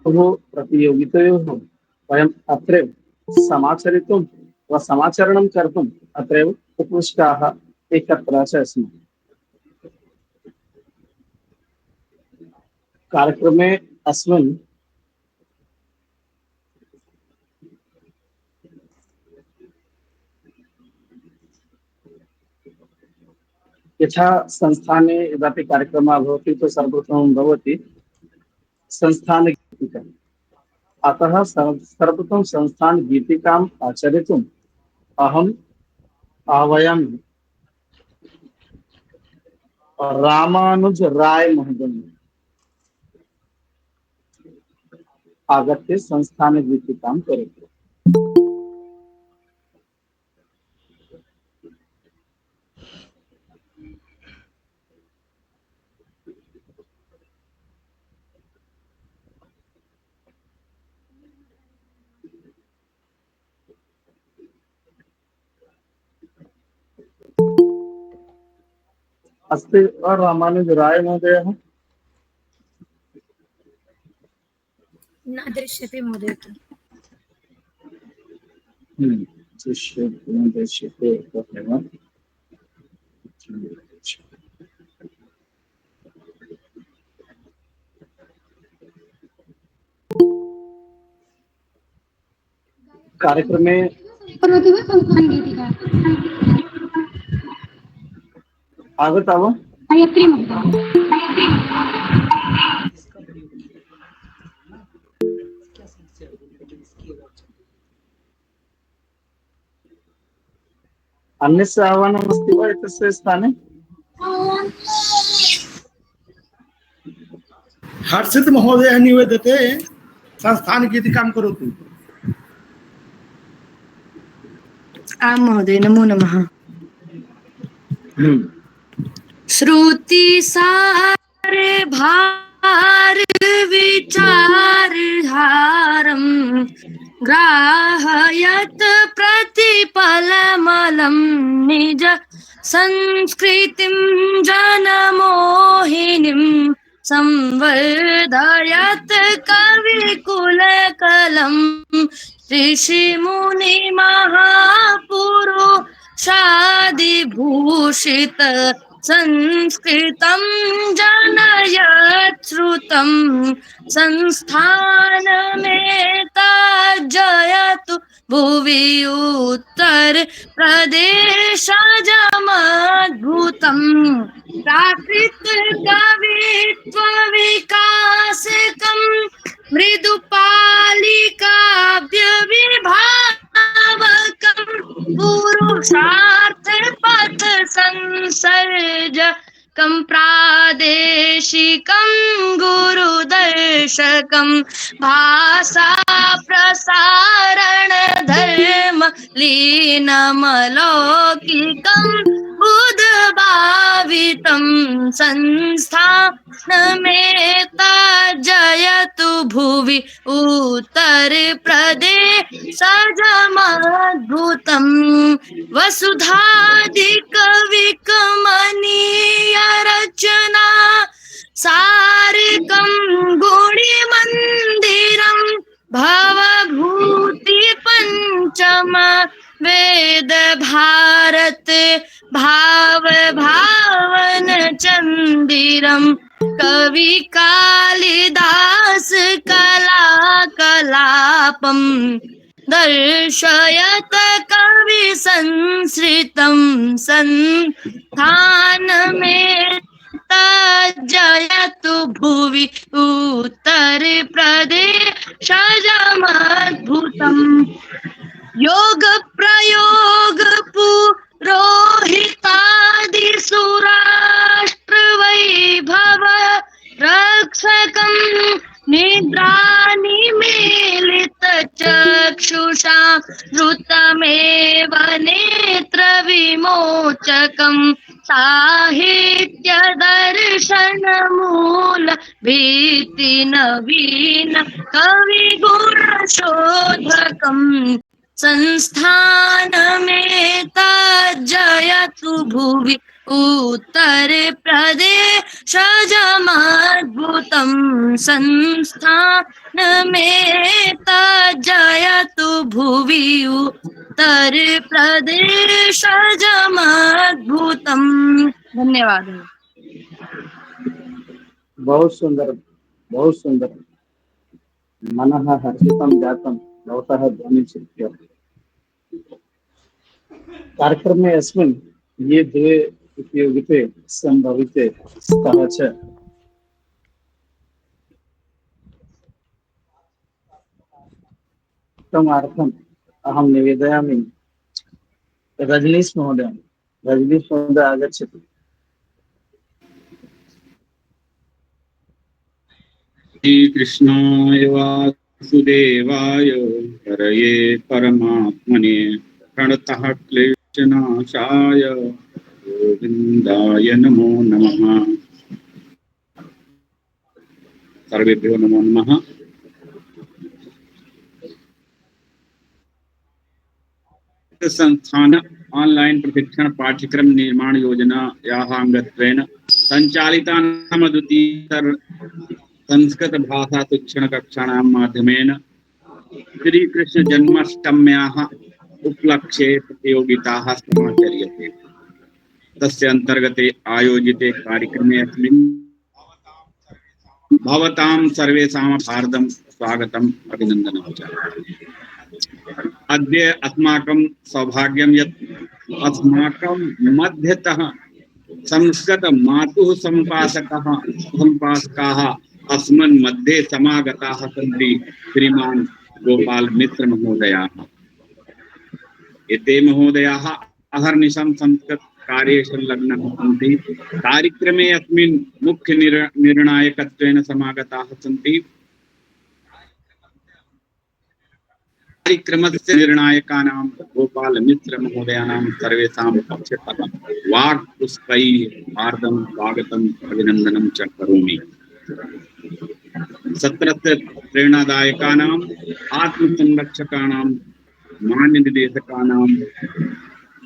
प्रतियोगितयोः वयम् अत्रैव समाचरितुं वा समाचरणं कर्तुम् अत्रैव उपविष्टाः एकत्र च स्मः। कार्यक्रमे अस्मिन् यथा संस्थाने यदापि कार्यक्रमः भवति तो सर्वप्रथमं भवति संस्थानगीतिका। अतः सर्वप्रथमं संस्थानगीतिकाम् आचरितुम् अहम् आह्वयामि रामानुज राय महोदयम् आगत्य संस्थानगीतिकां करोतु। अस्ति वा रामानुज राय महोदयः? न दृश्यते महोदय। दृश्यते न दृश्यते तथैव। कार्यक्रमे करोति वा संस्थानगीतिका? आगता वा? गायत्री महोदय। अन्यस्य आह्वानमस्ति वा एतस्य स्थाने? हर्षित महोदय निवेदते संस्थानगीतिकां करोतु। आं महोदय, नमो नमः। श्रुति सार भार विचार हारम ग्राहयत प्रतिपलमलं निज संस्कृतिं जनमोहिनीं संवर्धयत कविकुलकलं ऋषिमुनि महापुरुषादिभूषित संस्कृतं जनयत् श्रुतं संस्थानमेतज्जयतु भुवि उत्तर प्रदेशजमद्भुतं प्राकृत कवित्व विकासकं मृदुपालिकाव्य विभावकं पुरुषार्थ पथ संसर्जकं प्रादेशिकं गुरुदर्शकं भाषा प्रसारण धर्म लीनमलौकिकं उद्भावितं संस्थानमेतज्जयतु भुवि उत्तर प्रदेशजमद्भुतं वसुधाधिकविकमनीय रचना सारिकं गुणिमन्दिरं भवभूति पंचम वेद भारत भाव भावन चंदिरम कवि कालिदास कला कलापम दर्शयत कवि संस्कृतं संस्थानमेतज्जयतु जयतु भुवि उत्तर प्रदेशजमद्भुतम् योग प्रयोग पुरोहितादिसुराष्ट्र वैभव रक्षकं निद्रानिमीलित चक्षुषा धृतमेव नेत्र विमोचकं साहित्य दर्शन मूल भीति नवीन कवि गुण शोधकं संस्थानमेतज्जयतु भुवि उत्तरप्रदेशजमद्भुतं संस्थानमेतज्जयतु भुवि उत्तरप्रदेशजमद्भुतम्। धन्यवाद। बहुत सुंदर, बहुत सुंदर। मनः हर्षितं जातं भवतः ध्वनिचित्य। कार्यक्रमे अस्मिन् ये द्वे उपयोगिते सम्भविते स्तः च तमार्थम् अहं निवेदयामि रजनीश महोदय। रजनीश महोदय आगच्छतु। श्रीकृष्णाय वासुदेवाय हरये परमात्मने प्रणतः क्लेशनाशाय गोविन्दाय नमो नमः। सर्वेभ्यो नमो नमः। संस्थान ऑनलाइन प्रशिक्षण पाठ्यक्रम निर्माण योजनायाः अंगत्वेन संचालितानां द्वितीय संस्कृत भाषा शिक्षण कक्षाणां माध्यमेन श्रीकृष्ण जन्माष्टम्याः उपलक्ष्ये प्रतियोगिताः समाचर्यते। तस्य अंतर्गते आयोजिते कार्यक्रमे अस्मिन् भवतां सर्वेषां हार्दं स्वागतम् अभिनन्दनं च। अद्य अस्माकं सौभाग्यं यत् अस्माकं मध्यतः संस्कृत मातुः सम्पादकाः अस्मन् मध्ये समागताः सन्ति श्रीमान् गोपाल मित्र महोदयाः। एते महोदयाः अहर्निशं संस्कृत कार्ये संलग्नाः सन्ति। कार्यक्रमे अस्मिन् मुख्य निर्णायकत्वेन समागताः सन्ति। कार्यक्रमस्य निर्णायकानां गोपाल मित्र महोदयानां सर्वेषां पक्षतः वाक्पुष्पैः हार्दं स्वागतम् अभिनन्दनं च करोमि। सत्रस्य प्रेरणादायकानाम् आत्मसंरक्षकाणां मान्य निदेशकानां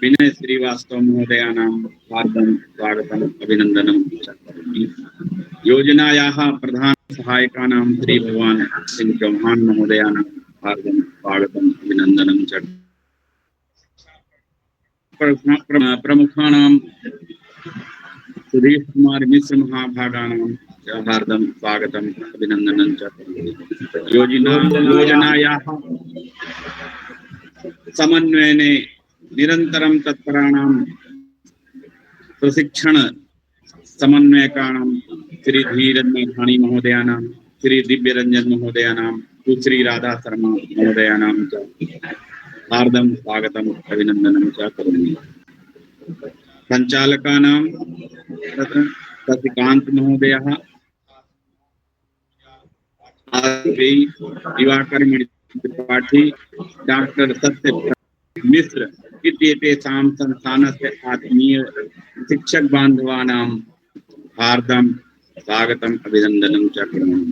विनय श्रीवास्तव महोदयानां हार्दं स्वागतम् अभिनन्दनं च करोमि। योजनायाः प्रधान सहायकानां श्री भगवान सिंह चौहान महोदयानां हार्दं स्वागतम् अभिनन्दनं च। प्रमुखाणां सुधीर कुमार मिश्र महाभागानां हार्दं स्वागतम् अभिनन्दनं च। योजनायाः समन्वयने निरन्तरं तत्पराणां प्रशिक्षण समन्वयकाणां श्री धीरज मेघाणी महोदयानां श्री दिव्यरंजन महोदयानां सुश्री राधा शर्मा महोदयानां च हार्दं स्वागतम् अभिनन्दनं च करोमि। संचालकानां तत्र शशिकांत महोदयः, दिवाकर त्रिपाठी, डॉक्टर सत्य मिश्र इत्येतेषां संस्थानस्य आत्मीय शिक्षक बान्धवानां हार्दं स्वागतम् अभिनन्दनं च करोमि।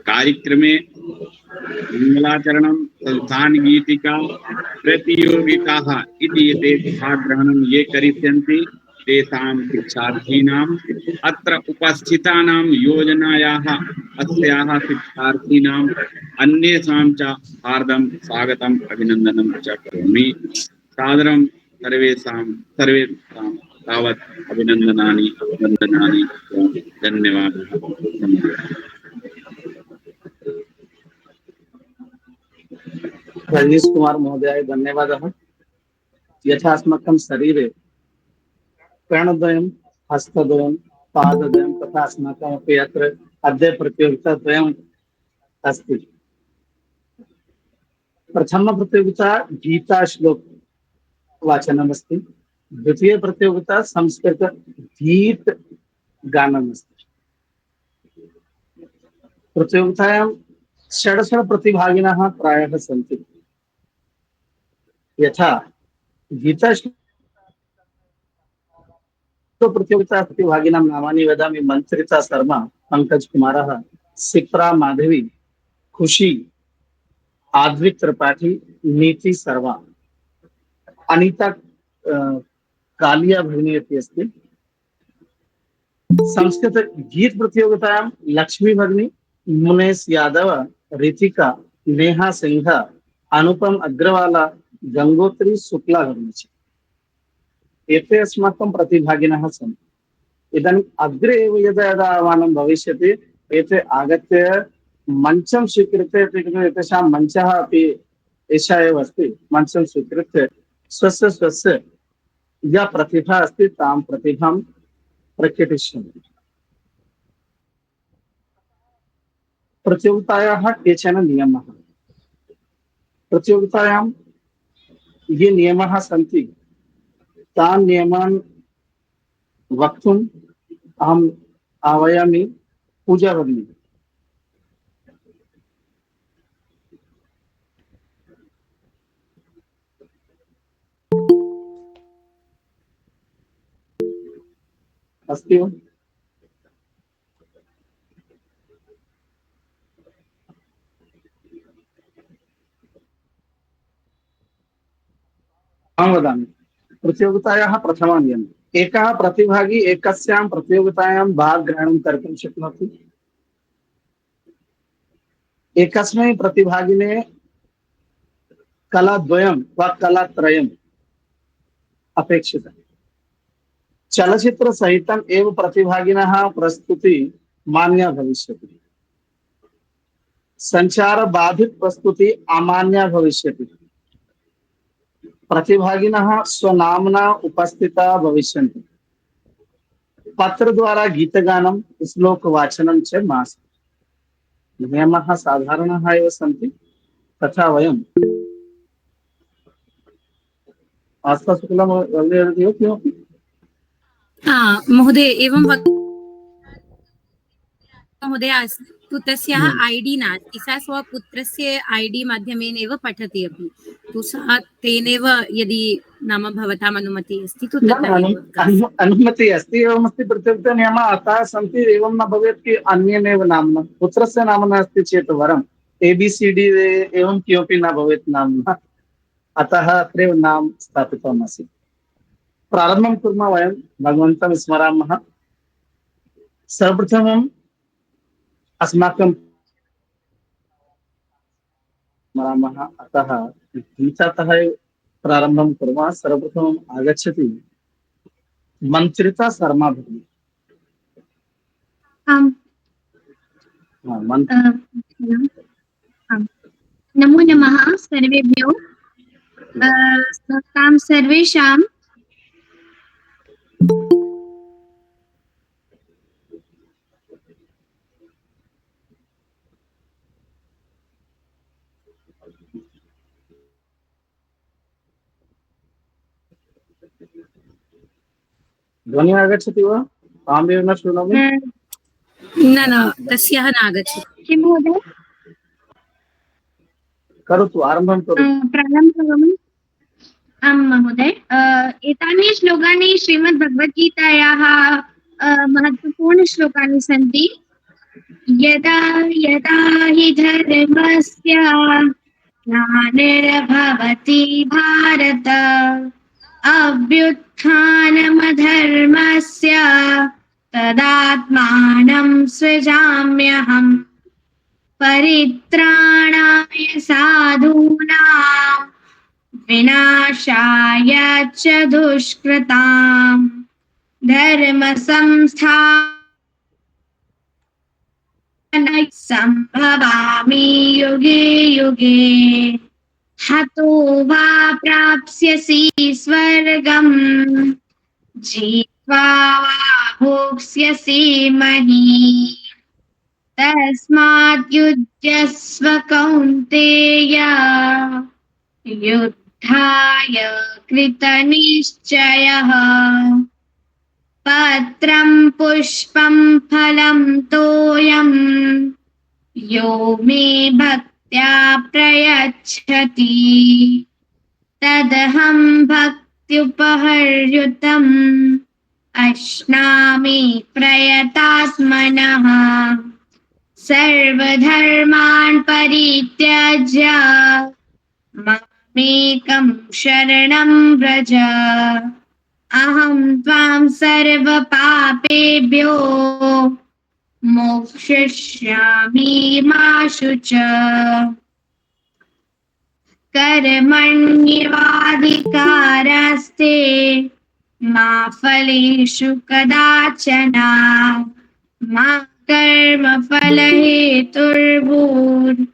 कार्यक्रमे मंगलाचरणं, संस्थान गीतिका प्रतियोगिताः इति एते भागग्रहणं ये करिष्यन्ति तेषां शिक्षार्थीनाम् अत्र उपस्थितानां योजनायाः अस्याः शिक्षार्थीनाम् अन्येषां च हार्दं स्वागतम् अभिनन्दनं च करोमि। सादरं सर्वेषां तावत् अभिनन्दनानि वन्दनानि। धन्यवादः। रजनीश कुमार महोदय धन्यवादः। यथा अस्माकं शरीरे कर्णद्वयं, हस्तद्वयं, पादद्वयं तथा अस्माकमपि अत्र अद्य प्रतियोगिताद्वयम् अस्ति। प्रथमप्रतियोगिता गीताश्लोक वाचनमस्ति। द्वितीयप्रतियोगिता संस्कृत गीत गानमस्ति। प्रतियोगितायां षड् प्रतिभागिनः प्रायः सन्ति। यथा गीताश्लोक प्रतियोगिता प्रतिभागिनां नामानि वदामि। मंत्रिता शर्मा, पंकज कुमारः, सिप्रा माधवी, खुशी, आद्विक त्रिपाठी, नीति शर्मा, अनीता कालिया भगिनी अपि अस्ति, संस्कृत गीत प्रतियोगितायां लक्ष्मी भगिनी, मुनेश यादव, रितिका, नेहा सिंह, अनुपम अग्रवाला, गंगोत्री शुक्ला भगिनी च। एते अस्माकं प्रतिभागिनः सन्ति। इदानीम् अग्रे एव यदा यदा आह्वानं भविष्यति एते आगत्य मञ्चं स्वीकृत्य एतेषां मञ्चः अपि एषा एव अस्ति। मञ्चं स्वीकृत्य स्वस्य स्वस्य या प्रतिभा अस्ति तां प्रतिभां प्रकटिष्यन्ति। प्रतियोगितायाः केचन नियमाः। प्रतियोगितायां ये नियमाः सन्ति तान् नियमान् वक्तुम् अहम् आह्वयामि पूजा भगिनी। अस्ति वा? अहं वदामि। प्रतियोगितायाः प्रथमः नियमः। एकः प्रतिभागी एकस्यां प्रतियोगितायां भागग्रहणं कर्तुं शक्नोति। एकस्मै प्रतिभागिने कलाद्वयं वा कलात्रयम् अपेक्षितम्। चलचित्रसहितम् एव प्रतिभागिनः प्रस्तुति मान्या भविष्यति। संचारबाधित प्रस्तुति अमान्या भविष्यति। प्रतिभागिनः स्वनाम्ना उपस्थिताः भविष्यन्ति। पत्रद्वारा गीतगानं श्लोकवाचनं च मास्तु। नियमाः साधारणाः एव सन्ति। तथा वयम् आस्था शुक्ला महोदय किमपि महोदय एवं महोदय तु तस्याः आईडी नास्ति, सा स्वपुत्रस्य आईडी माध्यमेन एव पठति अपि, तु सा तेनैव यदि नाम भवताम् अनुमतिः अस्ति तु अनुमतिः अस्ति। एवमस्ति प्रतियोगिता नियमः अतः सन्ति। एवं न भवेत् कि अन्येनैव नाम्ना, पुत्रस्य नाम्ना अस्ति चेत् वरम् ABCD एवं किमपि न भवेत् नाम्ना, अतः अत्रैव नाम स्थापितमस्ति। प्रारम्भं कुर्मः। वयं भगवन्तं स्मरामः। सर्वप्रथमम् अस्माकं स्मरामः, अतः गीतातः प्रारम्भं कुर्मः। सर्वप्रथमम् आगच्छति मन्त्रिता शर्मा भगिनी। नमो नमः सर्वेभ्यो। तां सर्वेषां ध्वनिः आगच्छति वा? अहमेव न शृणोमि। न तस्याः न आगच्छति। किं महोदय? करोतु, आरम्भं करोतु। प्रारम्भं। आं महोदय। एतानि श्लोकानि श्रीमद्भगवद्गीतायाः महत्त्वपूर्णश्लोकानि सन्ति। यदा यदा हि धर्मस्य ग्लानिर्भवति भारत अभ्युत्थानमधर्मस्य तदात्मानं सृजाम्यहम्। परित्राणाय साधूनां विनाशाय च दुष्कृतां धर्म संस्थापनाय संभवामि युगे युगे। हतो वा प्राप्स्यसि स्वर्गम् जित्वा वा भोक्ष्यसि महीम्। तस्मात् युध्यस्व कौन्तेय युद्धाय कृतनिश्चयः। पत्रं पुष्पं फलं तोयं यो मे भक्त्या प्रयच्छति तदहं भक्त्युपहर्युतम् अश्नामि प्रयतात्मनः। सर्वधर्मान् परित्यज्य मामेकं शरणं व्रज अहं त्वां सर्वपापेभ्यो मोक्षयिष्यामि मा शुच कर्मण्येवाधिकारस्ते मा फलेषु कदाचन मा कर्मफलहेतुर्भूर्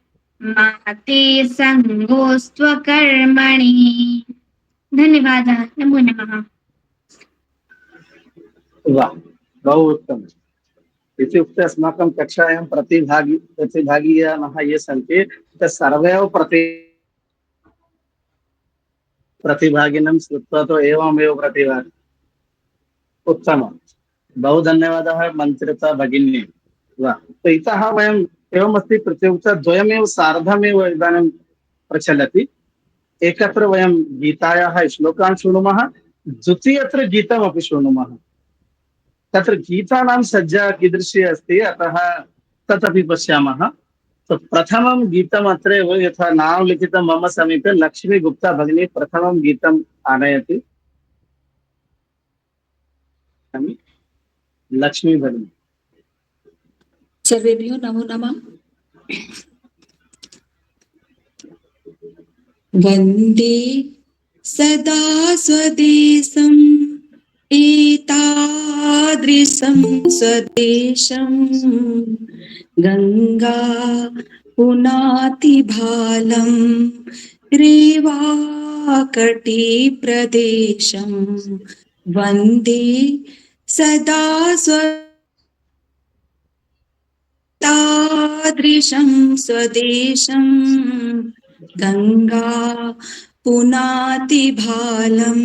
मा ते सङ्गोऽस्त्वकर्मणि। धन्यवादः। नमो नमः। वाह, बहु उत्तमम्। इत्युक्ते अस्माकं कक्षायां प्रतिभागिनः ये सन्ति ते सर्वे एव प्रतिभागिनं श्रुत्वा तु एवमेव प्रतिभाति। उत्तमं। बहु धन्यवादः मन्त्रिता भगिनी। वाह। तो इतः वयम् एवमस्ति, प्रतियोगिता द्वयमेव सार्धमेव इदानीं प्रचलति। एकत्र वयं गीतायाः श्लोकान् शृणुमः, द्वितीयत्र गीतमपि शृणुमः। तत्र गीतानां सज्जा कीदृशी अस्ति, अतः तदपि पश्यामः। तो प्रथमं गीतम् अत्रैव यथा नाम लिखितं मम समीपे, लक्ष्मी गुप्ता भगिनी प्रथमं गीतम् आनयति। लक्ष्मी भगिनी। सर्वेभ्यो नमो नमः। वन्दे सदा स्वदेशम् एतादृशं स्वदेशं गङ्गा पुनातिभालं रेवाकटिप्रदेशं वन्दे सदा तादृशं स्वदेशं गङ्गा पुनातिभालं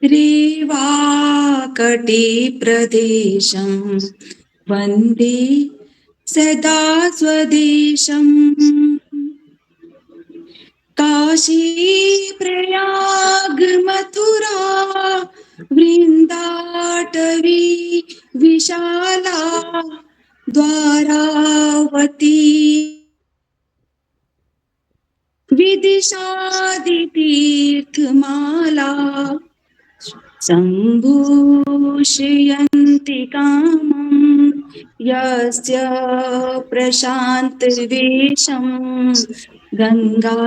रेवाकटिप्रदेशं वन्दे सदा स्वदेशम्। काशी प्रयाग मथुरा वृन्दाटवी विशाला द्वारावती विदिशादितीर्थमाला सम्भूषयन्ति कामं यस्य प्रशान्तवेषं गङ्गा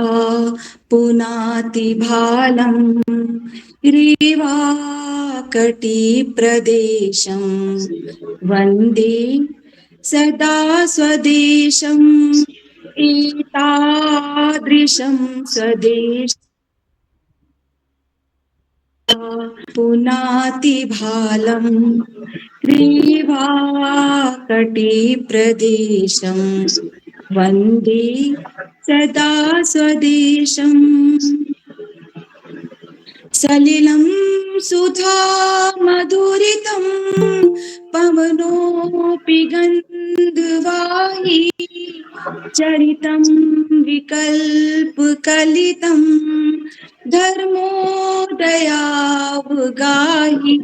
पुनातिभालं रेवाकटिप्रदेशं वन्दे सदा स्वदेशम् एतादृशं स्वदेश पुनातिभालं रेवाकटिप्रदेशं वन्दे सदा स्वदेशम्। सलिलं सुधा मधुरितं पवनोऽपि गन्धवाही चरितं विकल्पकलितं धर्मोदयावगाही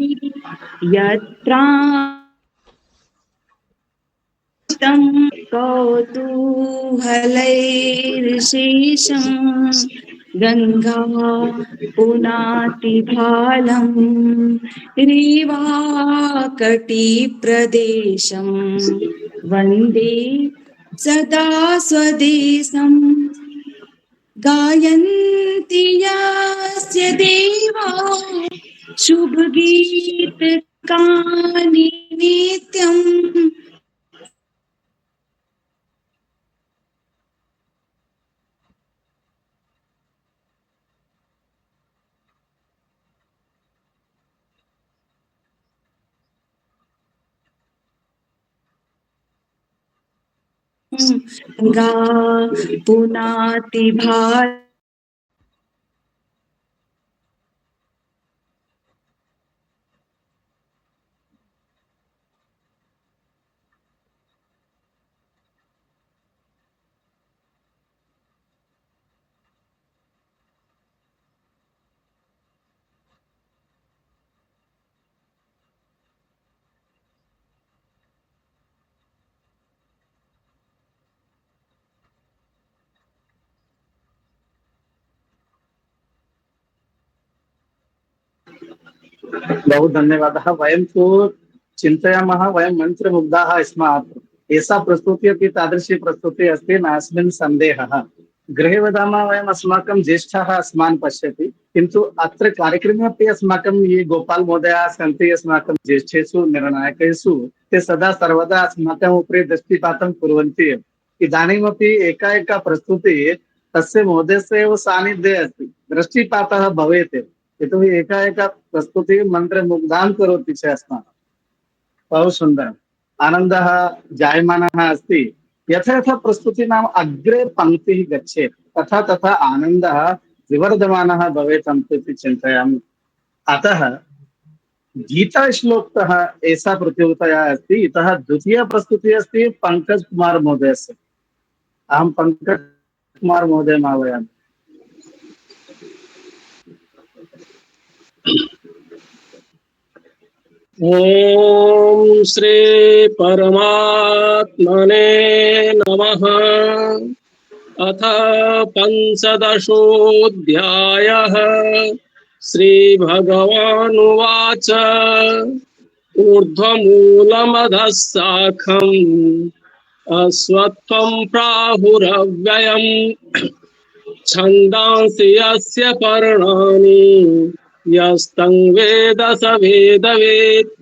यत्रान्तं कौतूहलैर्शेषं गङ्गा पुनातिभालं रेवाकटिप्रदेशं वन्दे सदा स्वदेशम्। गायन्ति यस्य देवा शुभगीतकानि नित्यम् गङ्गा पुनातिभालं बहु धन्यवादः। वयं तु चिन्तयामः, वयं मन्त्रमुग्धाः स्मः। एषा प्रस्तुतिः अपि तादृशी प्रस्तुतिः अस्ति, नास्मिन् सन्देहः। गृहे वदामः वयम्, अस्माकं ज्येष्ठाः अस्मान् पश्यति, किन्तु अत्र कार्यक्रमे अपि अस्माकं ये गोपाल महोदयाः सन्ति, अस्माकं ज्येष्ठेषु निर्णायकेषु, ते सदा सर्वदा अस्माकम् उपरि दृष्टिपातं कुर्वन्ति एव। इदानीमपि एका एका प्रस्तुतिः तस्य महोदयस्य एव सान्निध्ये अस्ति, दृष्टिपातः भवेत् एव। यतोहि एका एका प्रस्तुतिः मन्त्रमुग्धां करोति च अस्मान्। बहु सुन्दरम्, आनन्दः जायमानः अस्ति। यथा यथा प्रस्तुतीनाम् अग्रे पङ्क्तिः गच्छेत्, तथा तथा आनन्दः विवर्धमानः भवेत् इति चिन्तयामि। अतः गीताश्लोकतः एषा प्रतियोगिता अस्ति। इतः द्वितीया प्रस्तुतिः अस्ति पंकज कुमार महोदयस्य। अहं पंकज कुमार महोदयम् आह्वयामि। ॐ श्री परमात्मने नमः। अथ पंचदशोऽध्यायः। श्रीभगवानुवाच ऊर्ध्वमूलमधः शाखम् अश्वत्थं प्राहुरव्ययम् छन्दांसि यस्य पर्णानि यस्तं वेद स वेदवेत्।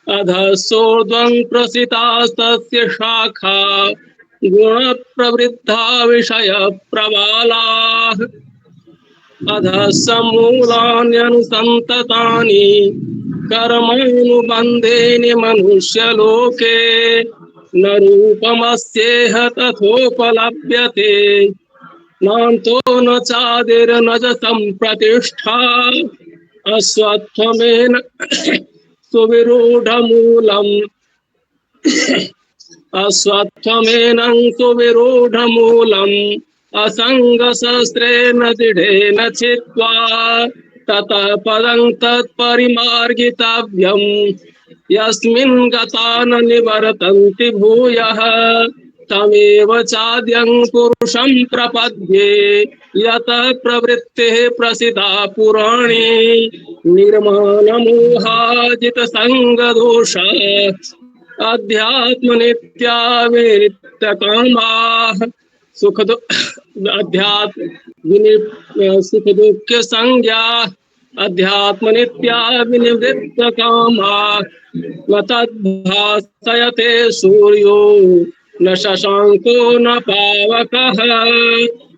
अधस्सोर्ध्वं प्रसितास्तस्य शाखा गुणप्रवृद्धा विषयप्रबालाः। अधस्स मूलान्यनुसन्ततानि कर्मानुबन्धेन मनुष्यलोके न रूपमस्येह तथोपलभ्यते नान्तो न चादिर्न च सम्प्रतिष्ठा। अश्वत्थमेन सुविरूढमूलम् अश्वत्थमेनं सुविरूढमूलम् असङ्गशस्त्रेण दृढेन छित्त्वा ततः पदं तत्परिमार्गितव्यम् यस्मिन् गता न निवर्तन्ति भूयः तमेव चाद्यं पुरुषं प्रपद्ये यतः प्रवृत्तिः प्रसिता पुराणे निर्माणमोहाजितसङ्गदोषा अध्यात्मनित्या विनित्यकामाः सुख दुःख संज्ञा अध्यात्मनित्या विनिवृत्तकामाः न तद्भासयते सूर्यो न शशांको न पावकः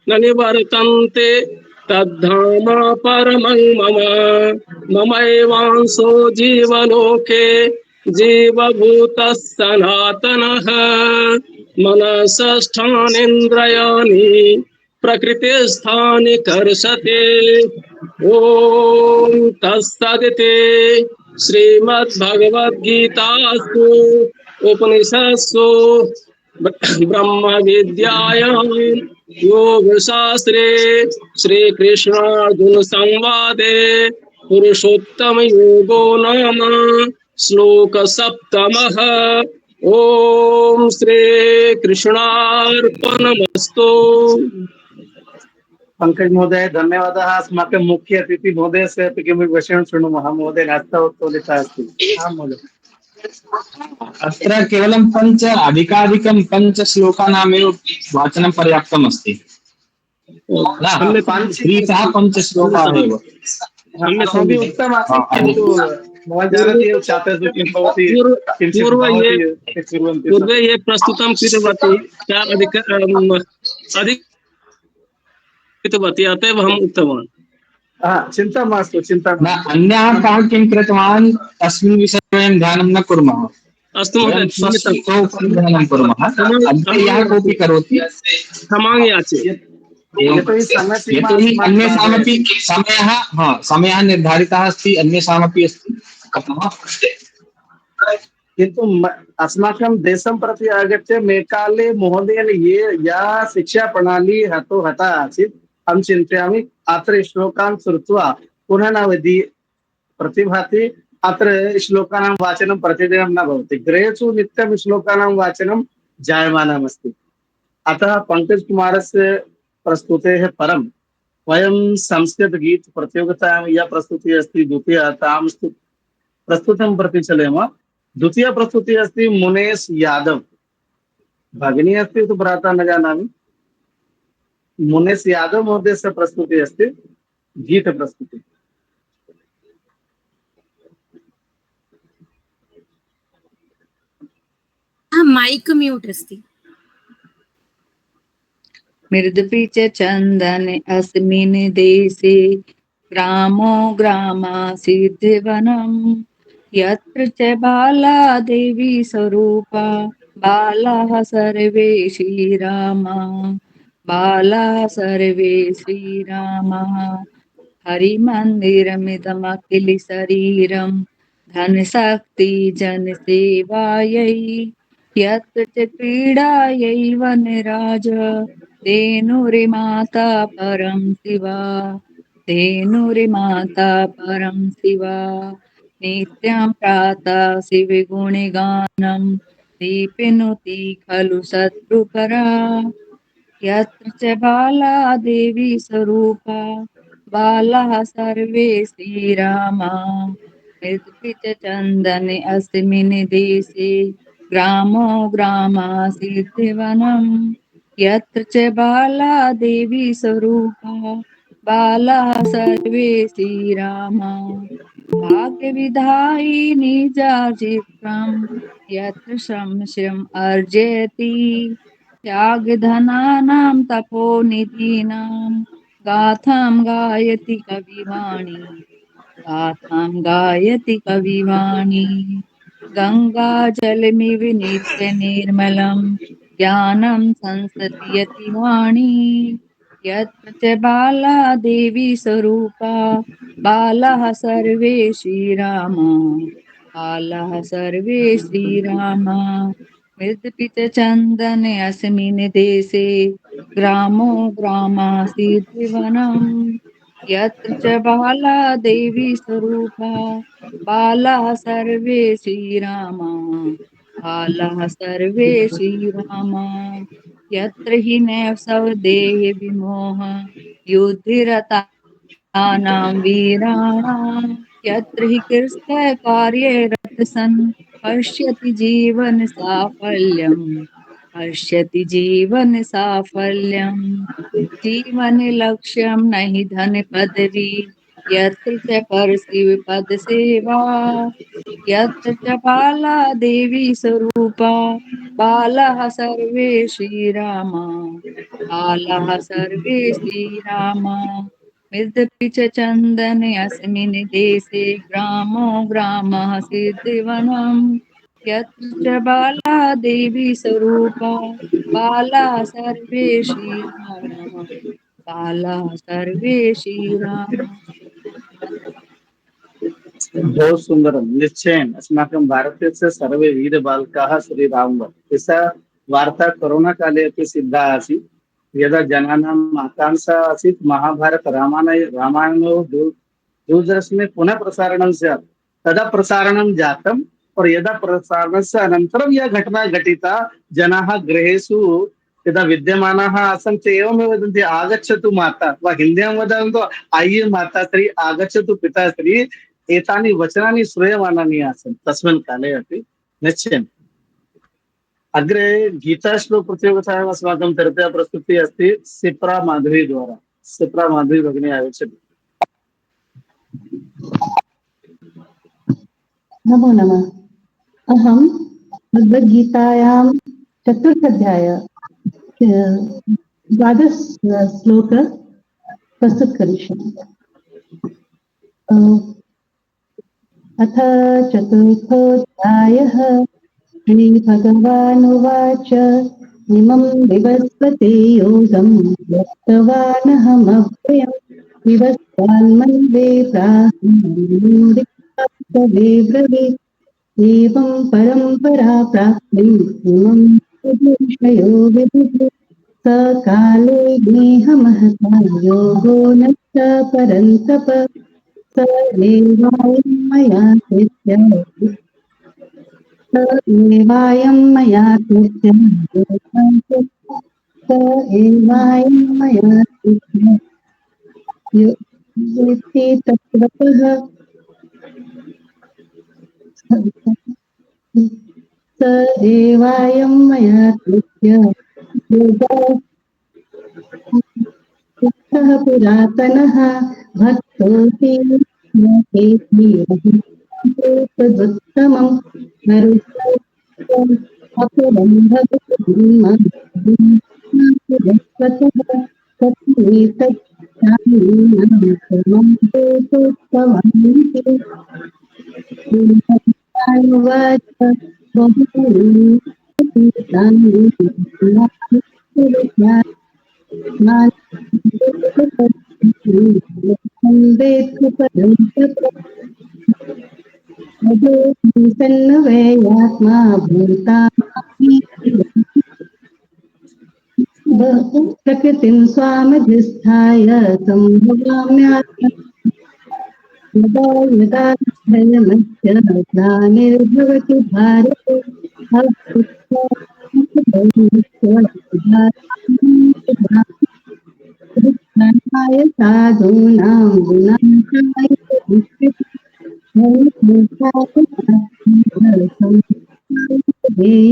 न निवर्तन्ते तद्धाम परमं मम। ममैवांशो जीवलोके जीवभूतः सनातनः। मनसष्ठानीन्द्रियाणि प्रकृतिस्थानि कर्षते। ॐ तत्सदिति श्रीमद्भगवद्गीतासु उपनिषत्सु ब्रह्मविद्यायां योगशास्त्रे श्रीकृष्णार्जुन संवादे पुरुषोत्तमयोगो नाम श्लोक सप्तमः। ओम श्री कृष्णार्पणमस्तु। पंकज महोदय धन्यवादः। अस्माकं मुख्य अतिथि महोदयस्य अपि किमपि विषयं शृणुमः। महोदय नास्तावत्तोलितः अस्ति। आं महोदय। अत्र केवलं अधिकाधिकं पञ्चश्लोकानामेव वाचनं पर्याप्तम् अस्ति। त्रितः पञ्चश्लोकाः एव। अस्माभिः उक्तमासीत्, किन्तु भवान् जानाति एव छात्रेषु किं भवति, किञ्चित् भवति कुर्वन्ति। पूर्वे ये प्रस्तुतं कृतवती अधिकृतवती, अतः अहम् उक्तवान्। चिन्ता मास्तु, चिन्ता न अन्यः कः किं कृतवान् तस्मिन् विषये वयं ध्यानं न कुर्मः। अस्तु महोदय, ध्यानं कुर्मः। अग्रे यः कोऽपि करोति क्षमां याचे। यतोहि अन्येषामपि समयः निर्धारितः अस्ति, अन्येषामपि अस्ति। किन्तु अस्माकं देशं प्रति आगत्य मेकाले महोदयेन या शिक्षा प्रणाली हता आसीत्, अहं चिन्तयामि अत्र श्लोकान् श्रुत्वा पुनः न प्रतिभाति। अत्र श्लोकानां वाचनं प्रतिदिनं न भवति। गृहेषु नित्यं श्लोकानां वाचनं जायमानमस्ति। अतः पंकजकुमारस्य प्रस्तुतेः परं वयं संस्कृतगीत प्रतियोगितायां या प्रस्तुतिः अस्ति द्वितीया, तां प्रस्तुतं प्रति चलेम। द्वितीय प्रस्तुतिः अस्ति मुनेश यादव। भगिनी अस्ति उत भ्राता न जानामि। मुनेश यादव महोदयस्य प्रस्तुतिः अस्ति, गीत प्रस्तुति। माइक म्यूट अस्ति। मृदपि च चन्दने अस्मिन् देशे ग्रामो ग्रामासीद्वनम् यत्र च बाला देवी स्वरूपा बालाः सर्वे श्रीरामा बालाः सर्वे श्रीरामः हरिमन्दिरमिदमखिल शरीरं धनशक्ति जनसेवायै यत्र च क्रीडायै वनराज धेनुर्माता परं शिवा धेनुर्माता परं शिवा नित्यं प्रातः शिवगुणगानं दीपिनोति खलु शत्रुकरा यत्र च बाला देवी स्वरूपा बालाः सर्वे श्रीरामा मृदपि च चन्दने अस्मिन् देशे ग्रामो ग्रामासीद्वनम् यत्र च बाला देवी स्वरूपा बालाः सर्वे श्रीरामा भाग्यविधायिनी जाचित्रं यत्र संशयम् अर्जयति त्यागधनानां तपोनिधीनां गाथां गायति कविवाणी गाथां गायति कविवाणी गङ्गाजलमिव नित्यनिर्मलं ज्ञानं संसति यतिवाणी यत्र च बाला देवी स्वरूपा बालाः सर्वे श्रीरामा बालाः सर्वे श्रीरामा मृदपि च चन्दने अस्मिन् देशे ग्रामो ग्रामासीद्वनम् यत्र च बाला देवी स्वरूपा बालाः सर्वे श्रीरामा बालाः सर्वे श्रीरामा यत्र हि नैव देह विमोह युद्धिरतानां वीराणां यत्र हि कृष्ण कार्ये रतसन् पश्यति जीवन साफल्यम् पश्यति जीवन साफल्यम् जीवन लक्ष्यं नहि धन पदवी यत्र च पर शिव पद सेवा यत्र च बाला देवी स्वरूपा बालाः सर्वे श्रीरामा बालाः सर्वे श्रीरामा मृदपि च चन्दने अस्मिन् देशे ग्रामो ग्रामः सिद्धवनम् यत्र च बाला देवी स्वरूपा बालाः सर्वे श्रीरामा बालाः सर्वे श्रीरामा। बहुत सुंदरं। निश्चयेन अस्माकं भारतस्य सर्वे वीरबालकाः श्रीरामभक्त। एषा वार्ता कोरोना काले अपि सिद्धा आसीत्। यदा जनानाम् आकाङ्क्षा आसीत् महाभारत रामायणयोः दूरदर्शने पुनः प्रसारणं स्यात्, तदा प्रसारणं जातम्। और यदा प्रसारणस्य अनन्तरं या घटना घटिता, जनाः गृहेषु यदा विद्यमानाः आसन् ते एवमेव वदन्ति, आगच्छतु माता, वा हिन्द्यां वदामि तो आय्ये माताश्री, आगच्छतु पिताश्री। एतानि वचनानि श्रूयमाणानि आसन् तस्मिन् काले अपि। निश्चयेन अग्रे गीताश्लोक प्रतियोगितायाम् अस्माकं तृतीया प्रस्तुतिः अस्ति सिप्रा माधवी द्वारा। सिप्रा माधवी भगिनी आगच्छति। नमो नमः। अहं भगवद्गीतायां चतुर्थाध्याय 12 श्लोक प्रस्तुत करिष्यामि। अथ चतुर्थोऽध्यायः श्रीभगवानुवाच इमं विवस्वते योगं दत्तवानहमव्ययम् विवस्वान्मन्वे प्राहुर्वे ब्रवीत् एवं परम्परा प्राप्तिम् इमं विषयो विदुः स काले ज्ञेहमहता योगो न च परन्तप स एवायं मया कृत्यं स एवायं मया कृत्यं यो वेत्ति तत्त्वतः स एवायं मया तुभ्य सः पुरातनः भक्तोऽपि तदुत्तमं अपरं सन्नवेयात्मा भूता प्रकृतिं स्वामधिष्ठाय सम्भवाम्यात्मा यदा यदा भयमस्य ग्लानिर्भवति भारते कृष्णाय साधूनां गुणाय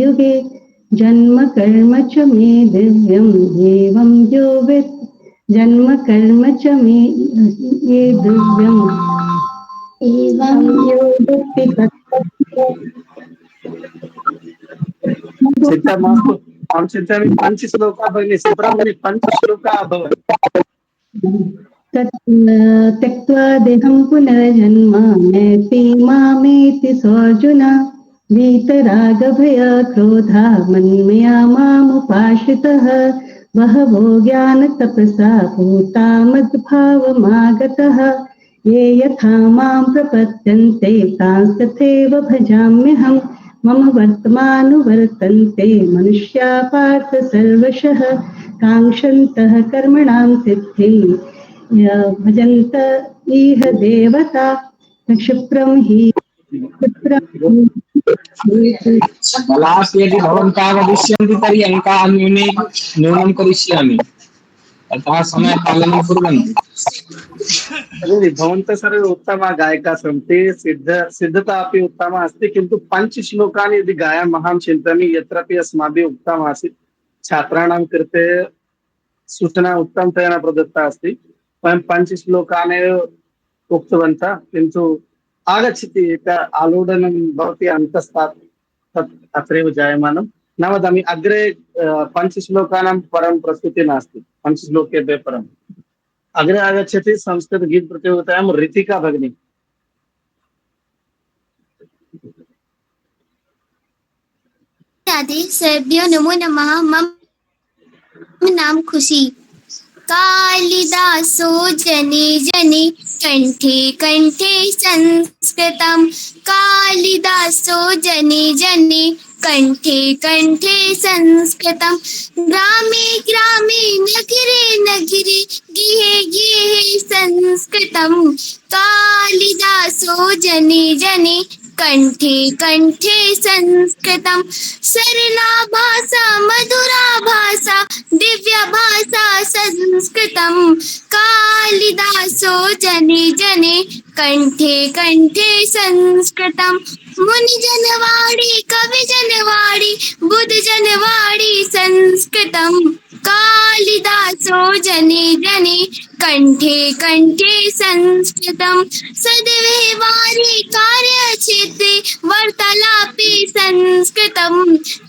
युगे जन्म कर्म च मे दिव्यं एवं यो वेत् जन्म कर्म च मे ये दिव्यम् एवं यो वेत्ति चिंता मास्तु अहं चिन्तयामि पञ्चश्लोकाः भगिनी सुब्रह्मण्य पञ्चश्लोकाः अभवन् त्यक्त्वा देहं पुनर्जन्म नैति मामेति सोऽर्जुन वीतरागभयक्रोधा मन्मया मामुपाश्रितः बहवो ज्ञानतपसा पूता मद्भावमागतः ये यथा मां प्रपद्यन्ते तांस्तथैव भजाम्यहम् मम वर्तमानुवर्तन्ते मनुष्या पार्थ सर्वशः काङ्क्षन्तः कर्मणां सिद्धिं भजन्त इह देवता क्षिप्रं हि बलात् यदि भवन्तः वदिष्यन्ति तर्हि अङ्काः न्यूनं करिष्यामि अतः समयपालनं कुर्वन्तु। भवन्तः सर्वे उत्तमा गायकाः सन्ति, सिद्धता अपि उत्तमा अस्ति, किन्तु पञ्चश्लोकानि यदि गायामः अहं चिन्तयामि यत्रापि अस्माभिः उक्तम् आसीत् छात्राणां कृते सूचना उत्तमतया प्रदत्ता अस्ति। वयं पञ्चश्लोकान् एव उक्तवन्तः, किन्तु आगच्छति एक आलोडनं भवति अन्तस्तात् तत् अत्रैव जायमानं न वदामि। अग्रे पञ्चश्लोकानां परं प्रस्तुतिः नास्ति, पञ्चश्लोकेभ्यः परम् अग्रे आगच्छति संस्कृतगीतप्रतियोगितायां ऋतिका भगिनी। सर्वेभ्यो नमो नमः। मम नाम खुशी। कालिदासो जने जने कंठे कंठे संस्कृतं। कालिदासो जने जने कंठे कंठे संस्कृतं। ग्रामे ग्रामे नगरे नगरे गृहे गृहे संस्कृतं। कालिदासो जने जने कंठे कंठे संस्कृतं। सरला भाषा मधुरा भाषा दिव्य भाषा संस्कृतं। कालिदासो जने जने कंठे कंठे संस्कृतं। मुनि जनवाणी कवि जनवाणी बुद्ध जनवाणी संस्कृतं। कालिदासो जने जने कंठे कंठे संस्कृतं। सद्व्यवहारे कार्यक्षेत्रे वार्तालापे संस्कृतं।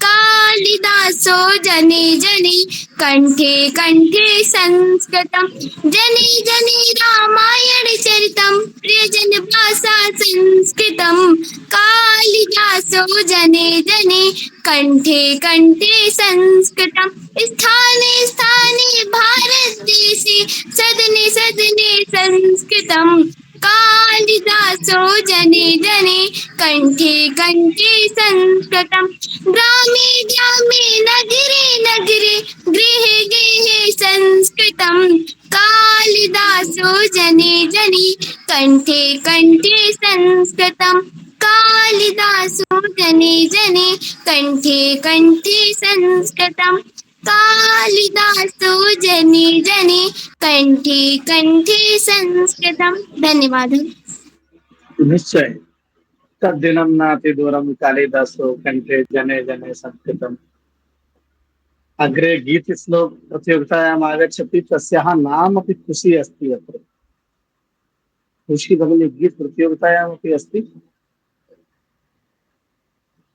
कालिदासो जने जने कंठे कंठे संस्कृतं। जने जने रामायण चरितं प्रियजन भाषा संस्कृतं। कालिदासो जने जने कंठे कंठे संस्कृतं। स्थाने स्थाने भारत देशे सदने सदने संस्कृतं। कालिदासो जने जने कंठे कंठे संस्कृतं। ग्रामे ग्रामे नगरे नगरे गृहे गृहे संस्कृतं। कालिदासो जने जने कंठे कंठे संस्कृतं। कालिदासो जने जने कंठे कंठे संस्कृतं। कालिदासो जने जने कंठे कंठे संस्कृतं। धन्यवाद। निश्चय तद्दिनं नाति दूरं कालिदासो कंठे जने जने संस्कृतम्। अग्रे गीतश्लोक प्रतियोगितायाम् आगच्छति, तस्याः नाम अपि खुशी अस्ति। अत्र खुशी भगिनी गीत प्रतियोगितायामपि अस्ति,